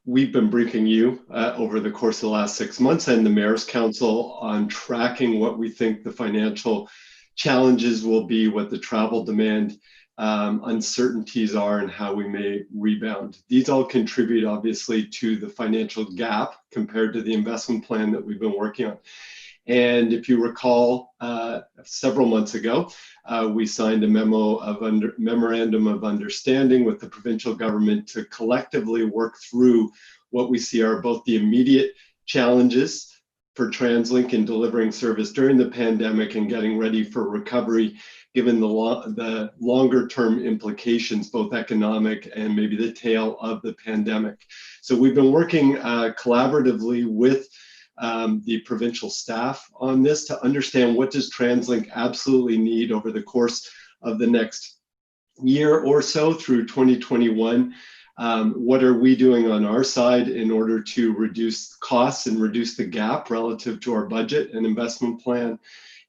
we've been briefing you over the course of the last 6 months and the Mayor's Council on tracking what we think the financial challenges will be, what the travel demand uncertainties are, and how we may rebound. These all contribute obviously to the financial gap compared to the investment plan that we've been working on. And if you recall, several months ago, we signed a memorandum of understanding with the provincial government to collectively work through what we see are both the immediate challenges for TransLink in delivering service during the pandemic and getting ready for recovery given the longer term implications, both economic and maybe the tail of the pandemic. So we've been working collaboratively with the provincial staff on this to understand what does TransLink absolutely need over the course of the next year or so through 2021. What are we doing on our side in order to reduce costs and reduce the gap relative to our budget and investment plan?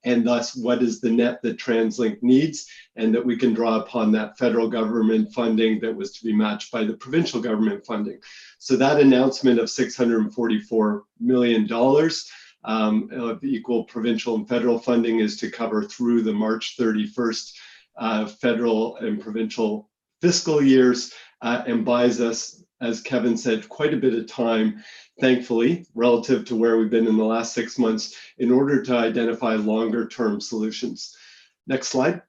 And thus, what is the net that TransLink needs, and that we can draw upon that federal government funding that was to be matched by the provincial government funding. So that announcement of $644 million of equal provincial and federal funding is to cover through the March 31st federal and provincial fiscal years, and buys us, as Kevin said, quite a bit of time, thankfully, relative to where we've been in the last 6 months, in order to identify longer term solutions. Next slide.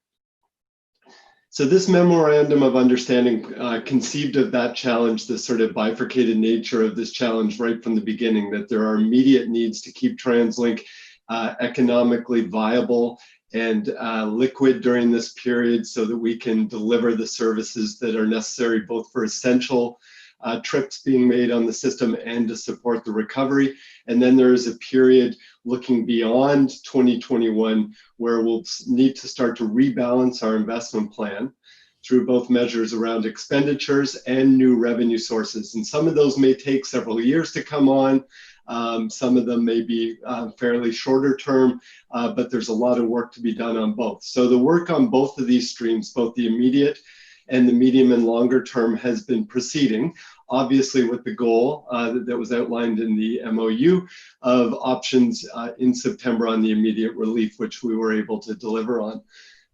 So this memorandum of understanding conceived of that challenge, this sort of bifurcated nature of this challenge right from the beginning, that there are immediate needs to keep TransLink economically viable and liquid during this period so that we can deliver the services that are necessary both for essential trips being made on the system and to support the recovery. And then there is a period looking beyond 2021 where we'll need to start to rebalance our investment plan through both measures around expenditures and new revenue sources. And some of those may take several years to come on. Some of them may be fairly shorter term, but there's a lot of work to be done on both. So the work on both of these streams, both the immediate and the medium and longer term, has been proceeding, obviously with the goal that was outlined in the MOU of options in September on the immediate relief, which we were able to deliver on.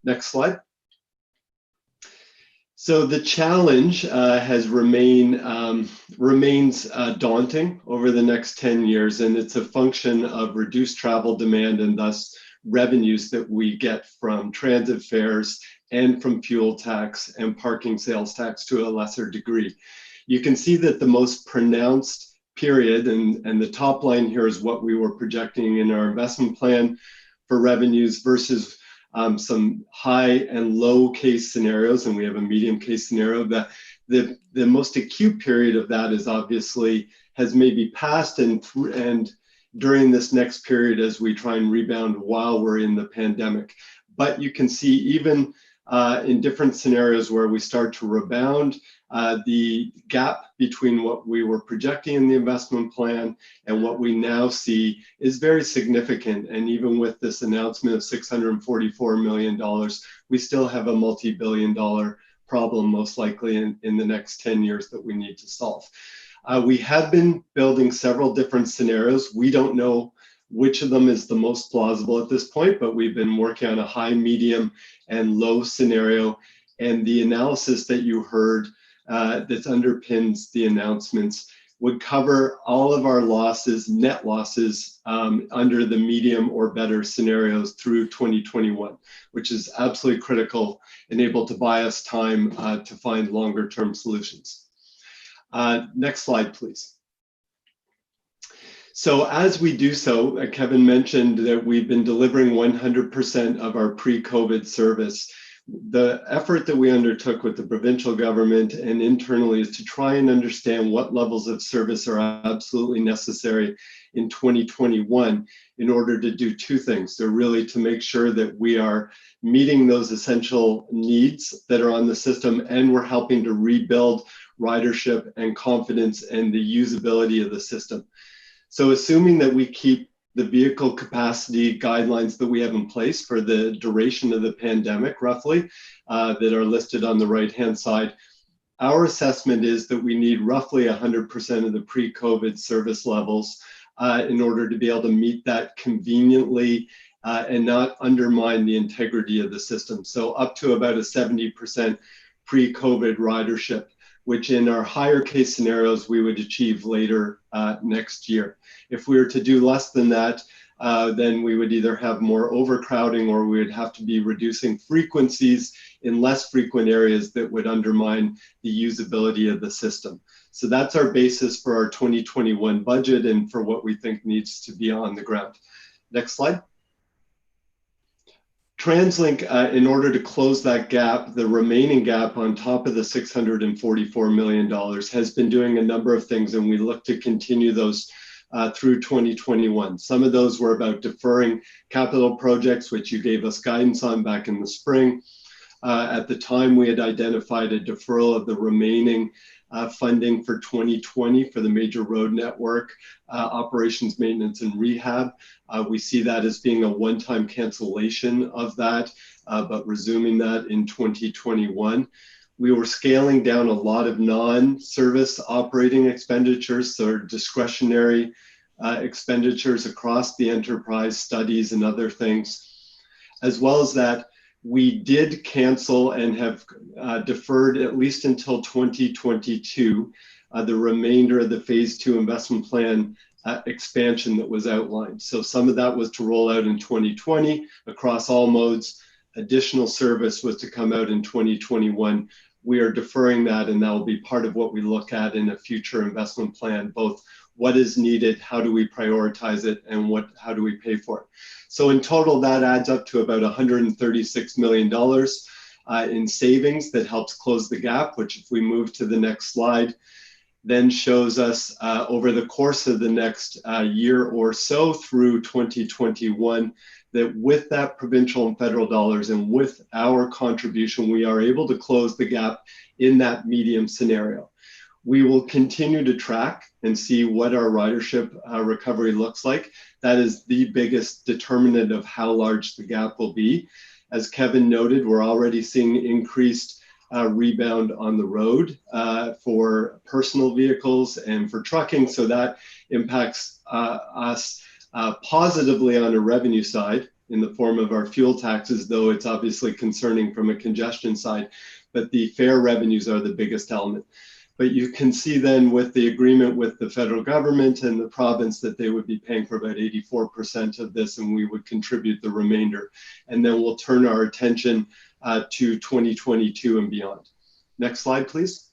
Next slide. So the challenge remains daunting over the next 10 years, and it's a function of reduced travel demand and thus revenues that we get from transit fares and from fuel tax and parking sales tax to a lesser degree. You can see that the most pronounced period, and the top line here is what we were projecting in our investment plan for revenues versus some high and low case scenarios, and we have a medium case scenario. The most acute period of that is obviously has maybe passed, and during this next period as we try and rebound while we're in the pandemic. But you can see even in different scenarios where we start to rebound, the gap between what we were projecting in the investment plan and what we now see is very significant. And even with this announcement of $644 million, we still have a multi-billion-dollar problem, most likely in the next 10 years, that we need to solve. We have been building several different scenarios. We don't know which of them is the most plausible at this point, but we've been working on a high, medium, and low scenario. And the analysis that you heard that underpins the announcements would cover all of our losses, net losses, under the medium or better scenarios through 2021, which is absolutely critical and able to buy us time to find longer term solutions. Next slide, please. So as we do so, Kevin mentioned that we've been delivering 100% of our pre-COVID service. The effort that we undertook with the provincial government and internally is to try and understand what levels of service are absolutely necessary in 2021 in order to do two things. So really to make sure that we are meeting those essential needs that are on the system, and we're helping to rebuild ridership and confidence and the usability of the system. So assuming that we keep the vehicle capacity guidelines that we have in place for the duration of the pandemic, roughly, that are listed on the right-hand side, our assessment is that we need roughly 100% of the pre-COVID service levels in order to be able to meet that conveniently and not undermine the integrity of the system. So up to about a 70% pre-COVID ridership, which in our higher case scenarios, we would achieve later next year. If we were to do less than that, then we would either have more overcrowding or we would have to be reducing frequencies in less frequent areas that would undermine the usability of the system. So that's our basis for our 2021 budget and for what we think needs to be on the ground. Next slide. TransLink, in order to close that gap, the remaining gap on top of the $644 million, has been doing a number of things, and we look to continue those through 2021. Some of those were about deferring capital projects, which you gave us guidance on back in the spring. At the time, we had identified a deferral of the remaining funding for 2020 for the major road network, operations, maintenance, and rehab. We see that as being a one-time cancellation of that, but resuming that in 2021. We were scaling down a lot of non-service operating expenditures, so discretionary expenditures across the enterprise, studies and other things, as well as that we did cancel and have deferred at least until 2022, the remainder of the phase 2 investment plan expansion that was outlined. So some of that was to roll out in 2020 across all modes. Additional service was to come out in 2021. We are deferring that, and that will be part of what we look at in a future investment plan, both what is needed, how do we prioritize it, and how do we pay for it. So in total, that adds up to about $136 million in savings that helps close the gap, which if we move to the next slide, then shows us over the course of the next year or so through 2021, that with that provincial and federal dollars and with our contribution, we are able to close the gap in that medium scenario. We will continue to track and see what our ridership recovery looks like. That is the biggest determinant of how large the gap will be. As Kevin noted, we're already seeing increased rebound on the road for personal vehicles and for trucking. So that impacts us positively on a revenue side in the form of our fuel taxes, though it's obviously concerning from a congestion side, but the fare revenues are the biggest element. But you can see then with the agreement with the federal government and the province that they would be paying for about 84% of this, and we would contribute the remainder. And then we'll turn our attention to 2022 and beyond. Next slide, please.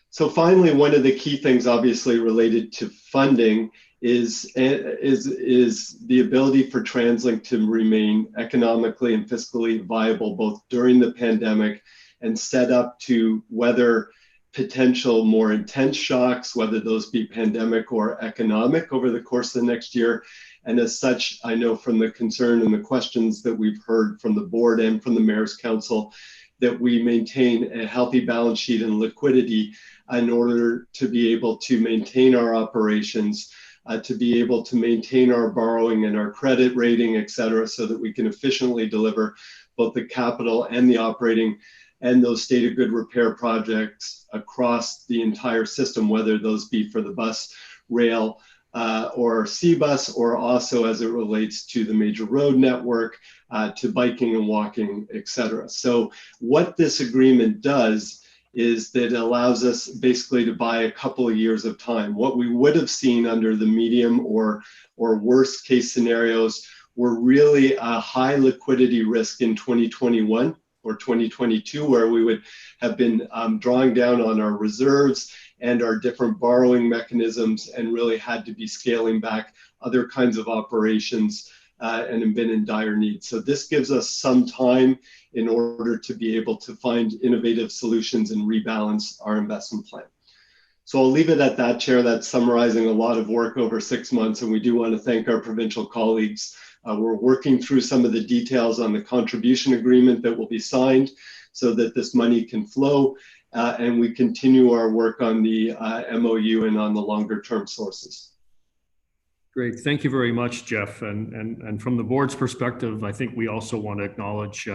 So finally, one of the key things obviously related to funding is the ability for TransLink to remain economically and fiscally viable both during the pandemic and set up to weather potential more intense shocks, whether those be pandemic or economic over the course of the next year. And as such, I know from the concern and the questions that we've heard from the board and from the Mayor's Council that we maintain a healthy balance sheet and liquidity in order to be able to maintain our operations, to be able to maintain our borrowing and our credit rating, et cetera, so that we can efficiently deliver both the capital and the operating and those state of good repair projects across the entire system, whether those be for the bus, rail, or C-bus, or also as it relates to the major road network, to biking and walking, et cetera. So what this agreement does is that it allows us basically to buy a couple of years of time. What we would have seen under the medium or worst case scenarios were really a high liquidity risk in 2021 or 2022, where we would have been drawing down on our reserves and our different borrowing mechanisms and really had to be scaling back other kinds of operations and have been in dire need. So this gives us some time in order to be able to find innovative solutions and rebalance our investment plan. So I'll leave it at that, Chair. That's summarizing a lot of work over 6 months, and we do want to thank our provincial colleagues. We're working through some of the details on the contribution agreement that will be signed so that this money can flow, and we continue our work on the MOU and on the longer term sources. Great, thank you very much, Jeff. And from the board's perspective, I think we also want to acknowledge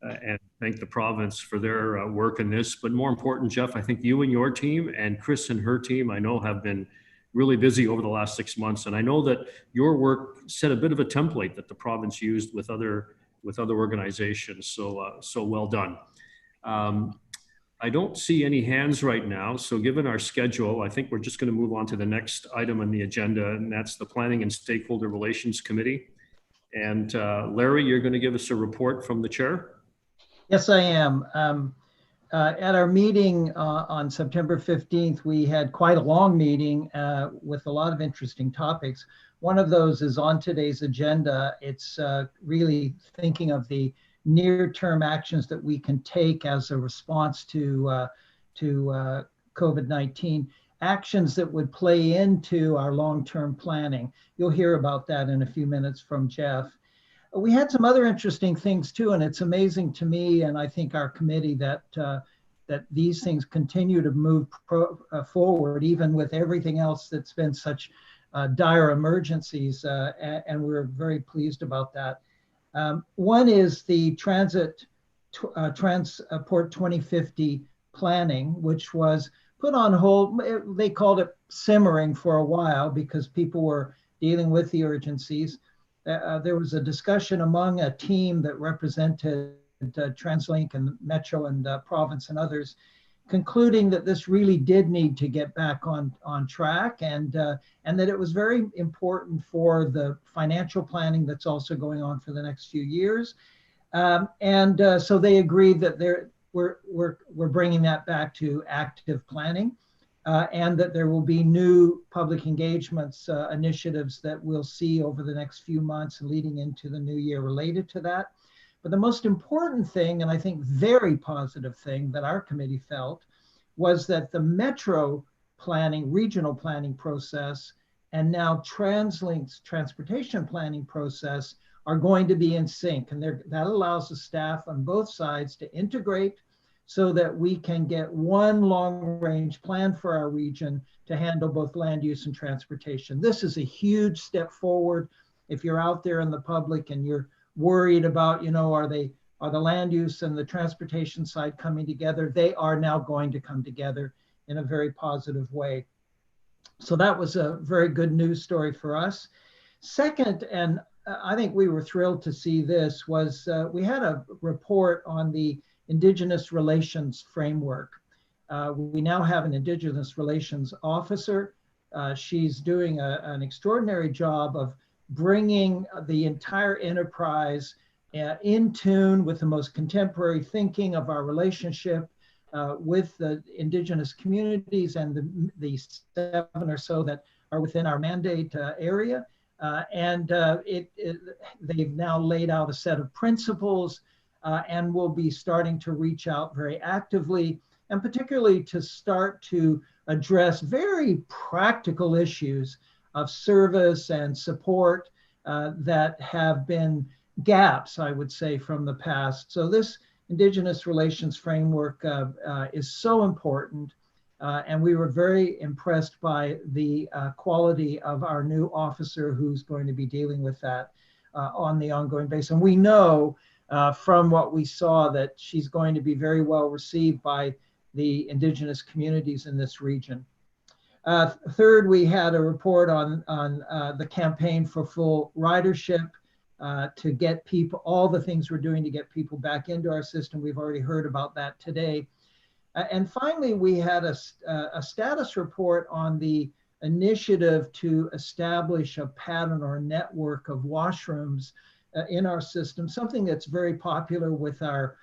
and thank the province for their work in this. But more important, Jeff, I think you and your team and Chris and her team, I know have been really busy over the last 6 months. And I know that your work set a bit of a template that the province used with other organizations. So well done. I don't see any hands right now. So given our schedule, I think we're just going to move on to the next item on the agenda, and that's the Planning and Stakeholder Relations Committee. And Larry, you're going to give us a report from the chair? Yes, I am. At our meeting on September 15th, we had quite a long meeting with a lot of interesting topics. One of those is on today's agenda. It's really thinking of the near-term actions that we can take as a response to COVID-19, actions that would play into our long-term planning. You'll hear about that in a few minutes from Jeff. We had some other interesting things too, and it's amazing to me, and I think our committee, that these things continue to move forward, even with everything else that's been such dire emergencies, and we're very pleased about that. One is the Transport 2050 planning, which was put on hold. They called it simmering for a while because people were dealing with the urgencies. There was a discussion among a team that represented TransLink and Metro and Province and others, concluding that this really did need to get back on track, and that it was very important for the financial planning that's also going on for the next few years. So they agreed that we're bringing that back to active planning, and that there will be new public engagements initiatives that we'll see over the next few months leading into the new year related to that. But the most important thing, and I think very positive thing that our committee felt, was that the Metro planning, regional planning process, and now TransLink's transportation planning process are going to be in sync. And that allows the staff on both sides to integrate so that we can get one long-range plan for our region to handle both land use and transportation. This is a huge step forward. If you're out there in the public and you're worried about, are the land use and the transportation side coming together, they are now going to come together in a very positive way. So that was a very good news story for us. Second, and I think we were thrilled to see this, was we had a report on the Indigenous Relations Framework. We now have an Indigenous Relations Officer. She's doing an extraordinary job of bringing the entire enterprise in tune with the most contemporary thinking of our relationship with the Indigenous communities and the 7 or so that are within our mandate area. They've now laid out a set of principles and will be starting to reach out very actively, and particularly to start to address very practical issues of service and support that have been gaps, I would say, from the past. So this Indigenous Relations Framework is so important, and we were very impressed by the quality of our new officer who's going to be dealing with that on the ongoing basis. And we know from what we saw that she's going to be very well received by the Indigenous communities in this region. Third, we had a report on the campaign for full ridership to get people, all the things we're doing to get people back into our system. We've already heard about that today. And finally, we had a status report on the initiative to establish a pattern or a network of washrooms in our system, something that's very popular with our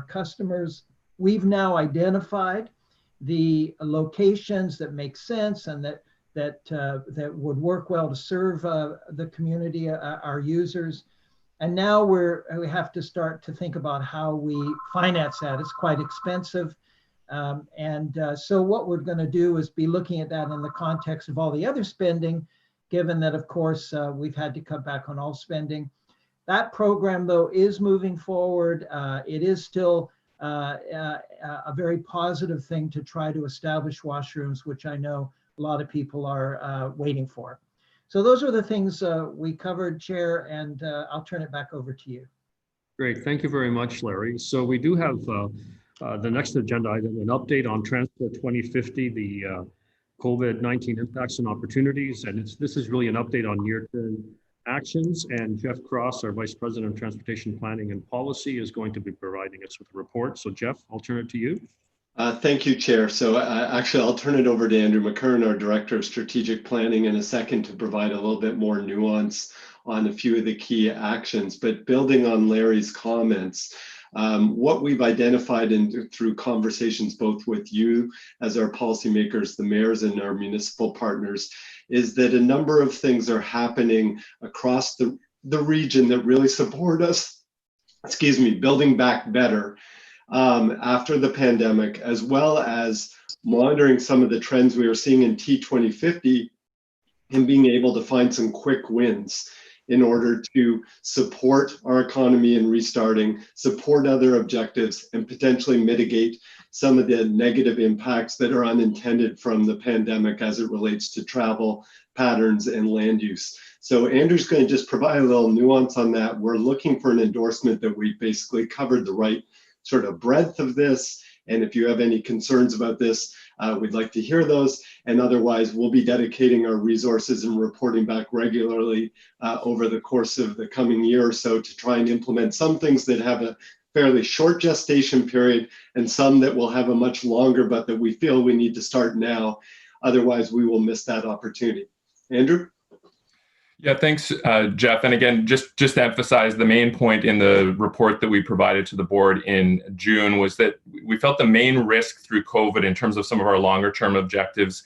customers. We've now identified the locations that make sense and that would work well to serve the community, our users. And now we have to start to think about how we finance that. It's quite expensive. So what we're going to do is be looking at that in the context of all the other spending, given that, of course, we've had to cut back on all spending. That program, though, is moving forward. It is still a very positive thing to try to establish washrooms, which I know a lot of people are waiting for. So those are the things we covered, Chair, and I'll turn it back over to you. Great, thank you very much, Larry. So we do have the next agenda item, an update on Transport 2050, the COVID-19 impacts and opportunities. And this is really an update on near-term actions. And Jeff Cross, our Vice President of Transportation Planning and Policy, is going to be providing us with a report. So Jeff, I'll turn it to you. Thank you, Chair. So actually, I'll turn it over to Andrew McKern, our Director of Strategic Planning, in a second to provide a little bit more nuance on a few of the key actions. But building on Larry's comments, What we've identified through conversations both with you as our policymakers, the mayors and our municipal partners, is that a number of things are happening across the region that really support us, building back better after the pandemic, as well as monitoring some of the trends we are seeing in T2050 and being able to find some quick wins in order to support our economy in restarting, support other objectives, and potentially mitigate some of the negative impacts that are unintended from the pandemic as it relates to travel patterns and land use. So Andrew's going to just provide a little nuance on that. We're looking for an endorsement that we basically covered the right sort of breadth of this. And if you have any concerns about this, we'd like to hear those. And otherwise, we'll be dedicating our resources and reporting back regularly over the course of the coming year or so to try and implement some things that have a fairly short gestation period and some that will have a much longer, but that we feel we need to start now. Otherwise, we will miss that opportunity. Andrew? Yeah, thanks, Jeff. And again, just to emphasize, the main point in the report that we provided to the board in June was that we felt the main risk through COVID in terms of some of our longer term objectives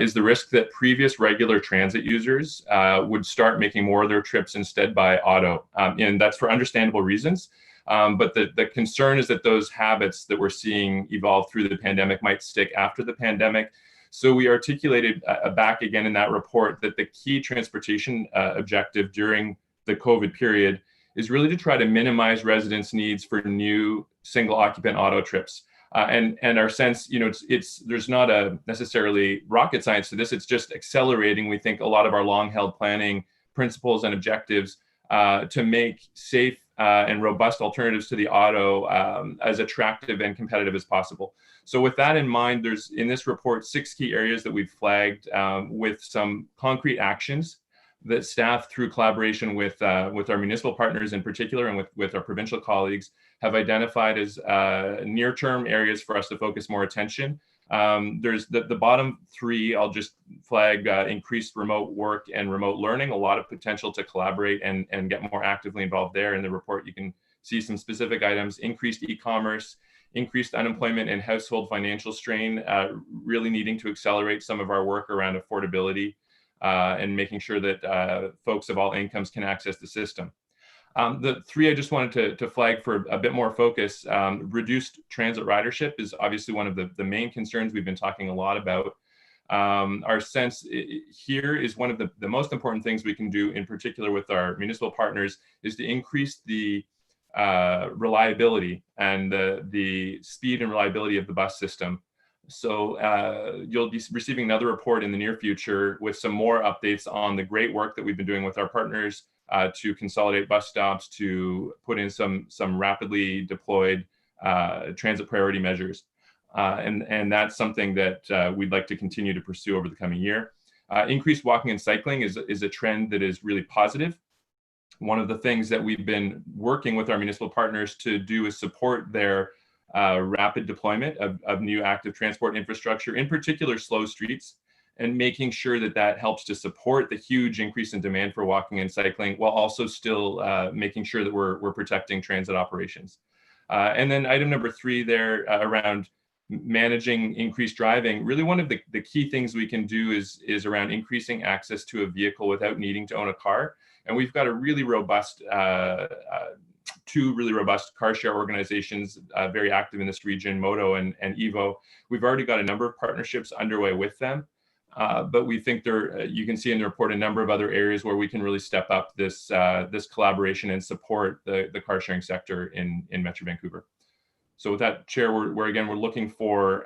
is the risk that previous regular transit users would start making more of their trips instead by auto. And that's for understandable reasons. But the concern is that those habits that we're seeing evolve through the pandemic might stick after the pandemic. So we articulated back again in that report that the key transportation objective during the COVID period is really to try to minimize residents' needs for new single occupant auto trips. And our sense, there's not a necessarily rocket science to this, it's just accelerating, we think, a lot of our long-held planning principles and objectives to make safe and robust alternatives to the auto as attractive and competitive as possible. So with that in mind, there's in this report 6 key areas that we've flagged with some concrete actions that staff, through collaboration with our municipal partners in particular and with our provincial colleagues, have identified as near-term areas for us to focus more attention. There's the bottom 3, I'll just flag increased remote work and remote learning, a lot of potential to collaborate and get more actively involved there. In the report, you can see some specific items: increased e-commerce, increased unemployment and household financial strain, really needing to accelerate some of our work around affordability and making sure that folks of all incomes can access the system. The 3 I just wanted to flag for a bit more focus. Reduced transit ridership is obviously one of the main concerns we've been talking a lot about. Our sense here is one of the most important things we can do, in particular with our municipal partners, is to increase the reliability and the speed and reliability of the bus system. So you'll be receiving another report in the near future with some more updates on the great work that we've been doing with our partners to consolidate bus stops, to put in some rapidly deployed transit priority measures. And that's something that we'd like to continue to pursue over the coming year. Increased walking and cycling is a trend that is really positive. One of the things that we've been working with our municipal partners to do is support their rapid deployment of new active transport infrastructure, in particular slow streets, and making sure that helps to support the huge increase in demand for walking and cycling, while also still making sure that we're protecting transit operations. And then item number 3 there around managing increased driving. Really, one of the key things we can do is around increasing access to a vehicle without needing to own a car. And we've got a really robust 2 really robust car share organizations very active in this region, Moto and Evo. We've already got a number of partnerships underway with them, but we think you can see in the report a number of other areas where we can really step up this collaboration and support the car sharing sector in Metro Vancouver. So with that, Chair, we're looking for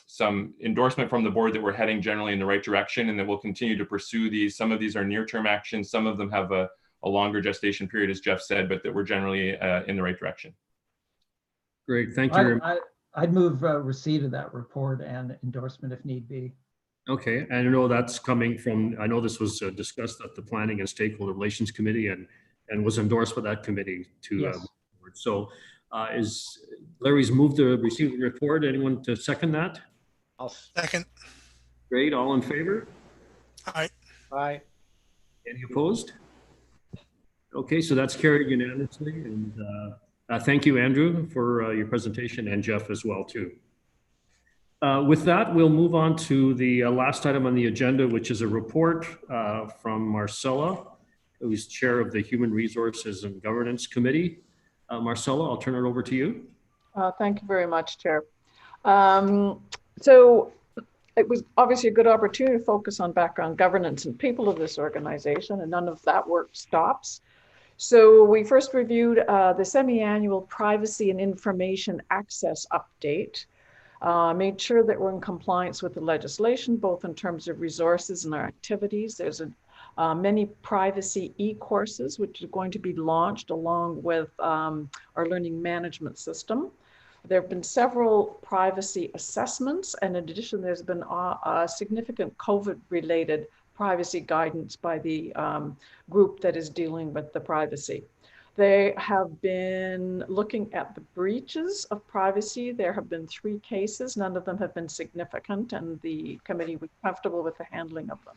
some endorsement from the board that we're heading generally in the right direction, and that we'll continue to pursue these. Some of these are near-term actions, some of them have a longer gestation period, as Jeff said, but that we're generally in the right direction. Great, thank you. I'd move receipt of that report and endorsement if need be. Okay, and I know that's coming from, I know this was discussed at the Planning and Stakeholder Relations Committee and was endorsed by that committee to Yes. So is Larry's moved to receive the report? Anyone to second that? I'll Second. Great, all in favor? Aye. Aye. Any opposed? Okay, so that's carried unanimously, and Thank you, Andrew, for your presentation, and Jeff as well, too. With that, we'll move on to the last item on the agenda, which is a report from Marcella, who's chair of the Human Resources and Governance Committee. Marcella, I'll turn it over to you. Thank you very much, Chair. So it was obviously a good opportunity to focus on background governance and people of this organization, and none of that work stops. So we first reviewed the semi-annual privacy and information access update, made sure that we're in compliance with the legislation, both in terms of resources and our activities. There's many privacy e-courses, which are going to be launched along with our learning management system. There have been several privacy assessments, and in addition, there's been a significant COVID-related privacy guidance by the group that is dealing with the privacy. They have been looking at the breaches of privacy. There have been 3 cases. None of them have been significant, and the committee was comfortable with the handling of them.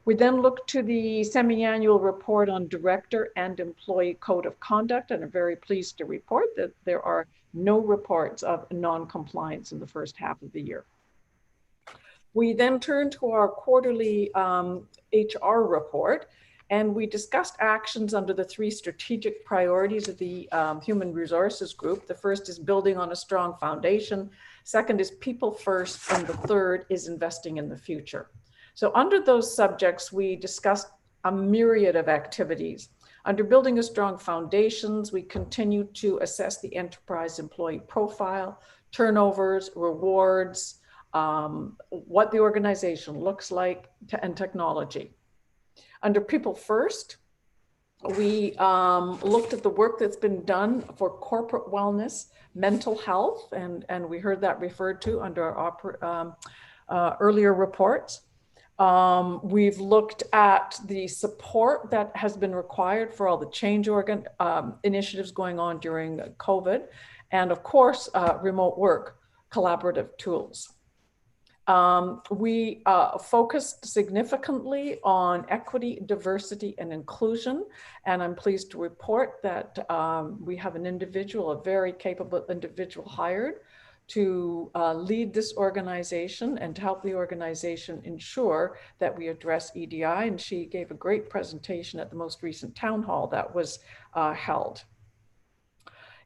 We then looked to the semi-annual report on director and employee code of conduct, and are very pleased to report that there are no reports of non-compliance in the first half of the year. We then turned to our quarterly HR report, and we discussed actions under the 3 strategic priorities of the Human Resources Group. The first is building on a strong foundation. Second is people first, and the third is investing in the future. So under those subjects, we discussed a myriad of activities. Under building a strong foundations, we continue to assess the enterprise employee profile, turnovers, rewards, what the organization looks like, and technology. Under people first, we looked at the work that's been done for corporate wellness, mental health, and we heard that referred to under our earlier reports. We've looked at the support that has been required for all the change initiatives going on during COVID, and of course, remote work, collaborative tools. We focused significantly on equity, diversity, and inclusion, and I'm pleased to report that we have an individual, a very capable individual hired to lead this organization and to help the organization ensure that we address EDI, and she gave a great presentation at the most recent town hall that was held.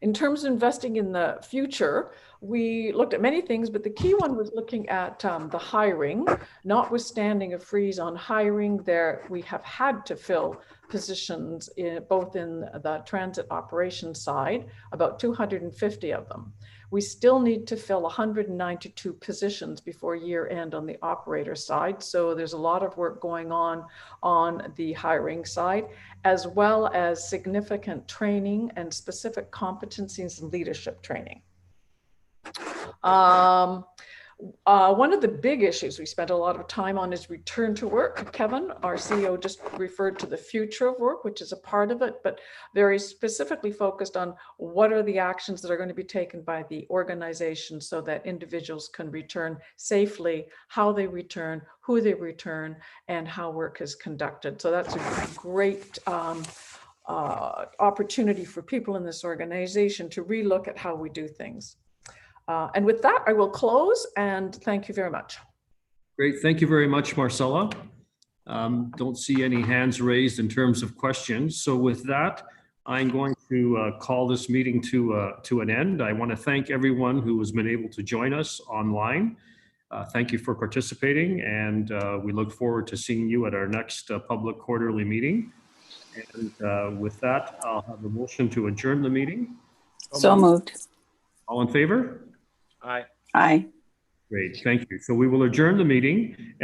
In terms of investing in the future, we looked at many things, but the key one was looking at the hiring. Notwithstanding a freeze on hiring, we have had to fill positions both in the transit operations side, about 250 of them. We still need to fill 192 positions before year end on the operator side. So there's a lot of work going on the hiring side, as well as significant training and specific competencies and leadership training. One of the big issues we spent a lot of time on is return to work. Kevin, our CEO, just referred to the future of work, which is a part of it, but very specifically focused on what are the actions that are going to be taken by the organization so that individuals can return safely, how they return, who they return, and how work is conducted. So that's a great opportunity for people in this organization to relook at how we do things. And with that, I will close and thank you very much. Great. Thank you very much, Marcella. Don't see any hands raised in terms of questions. So with that, I'm going to call this meeting to an end. I want to thank everyone who has been able to join us online. Thank you for participating, and we look forward to seeing you at our next public quarterly meeting. And with that, I'll have a motion to adjourn the meeting. So moved. All in favor? Aye. Aye. Great, thank you. So we will adjourn the meeting.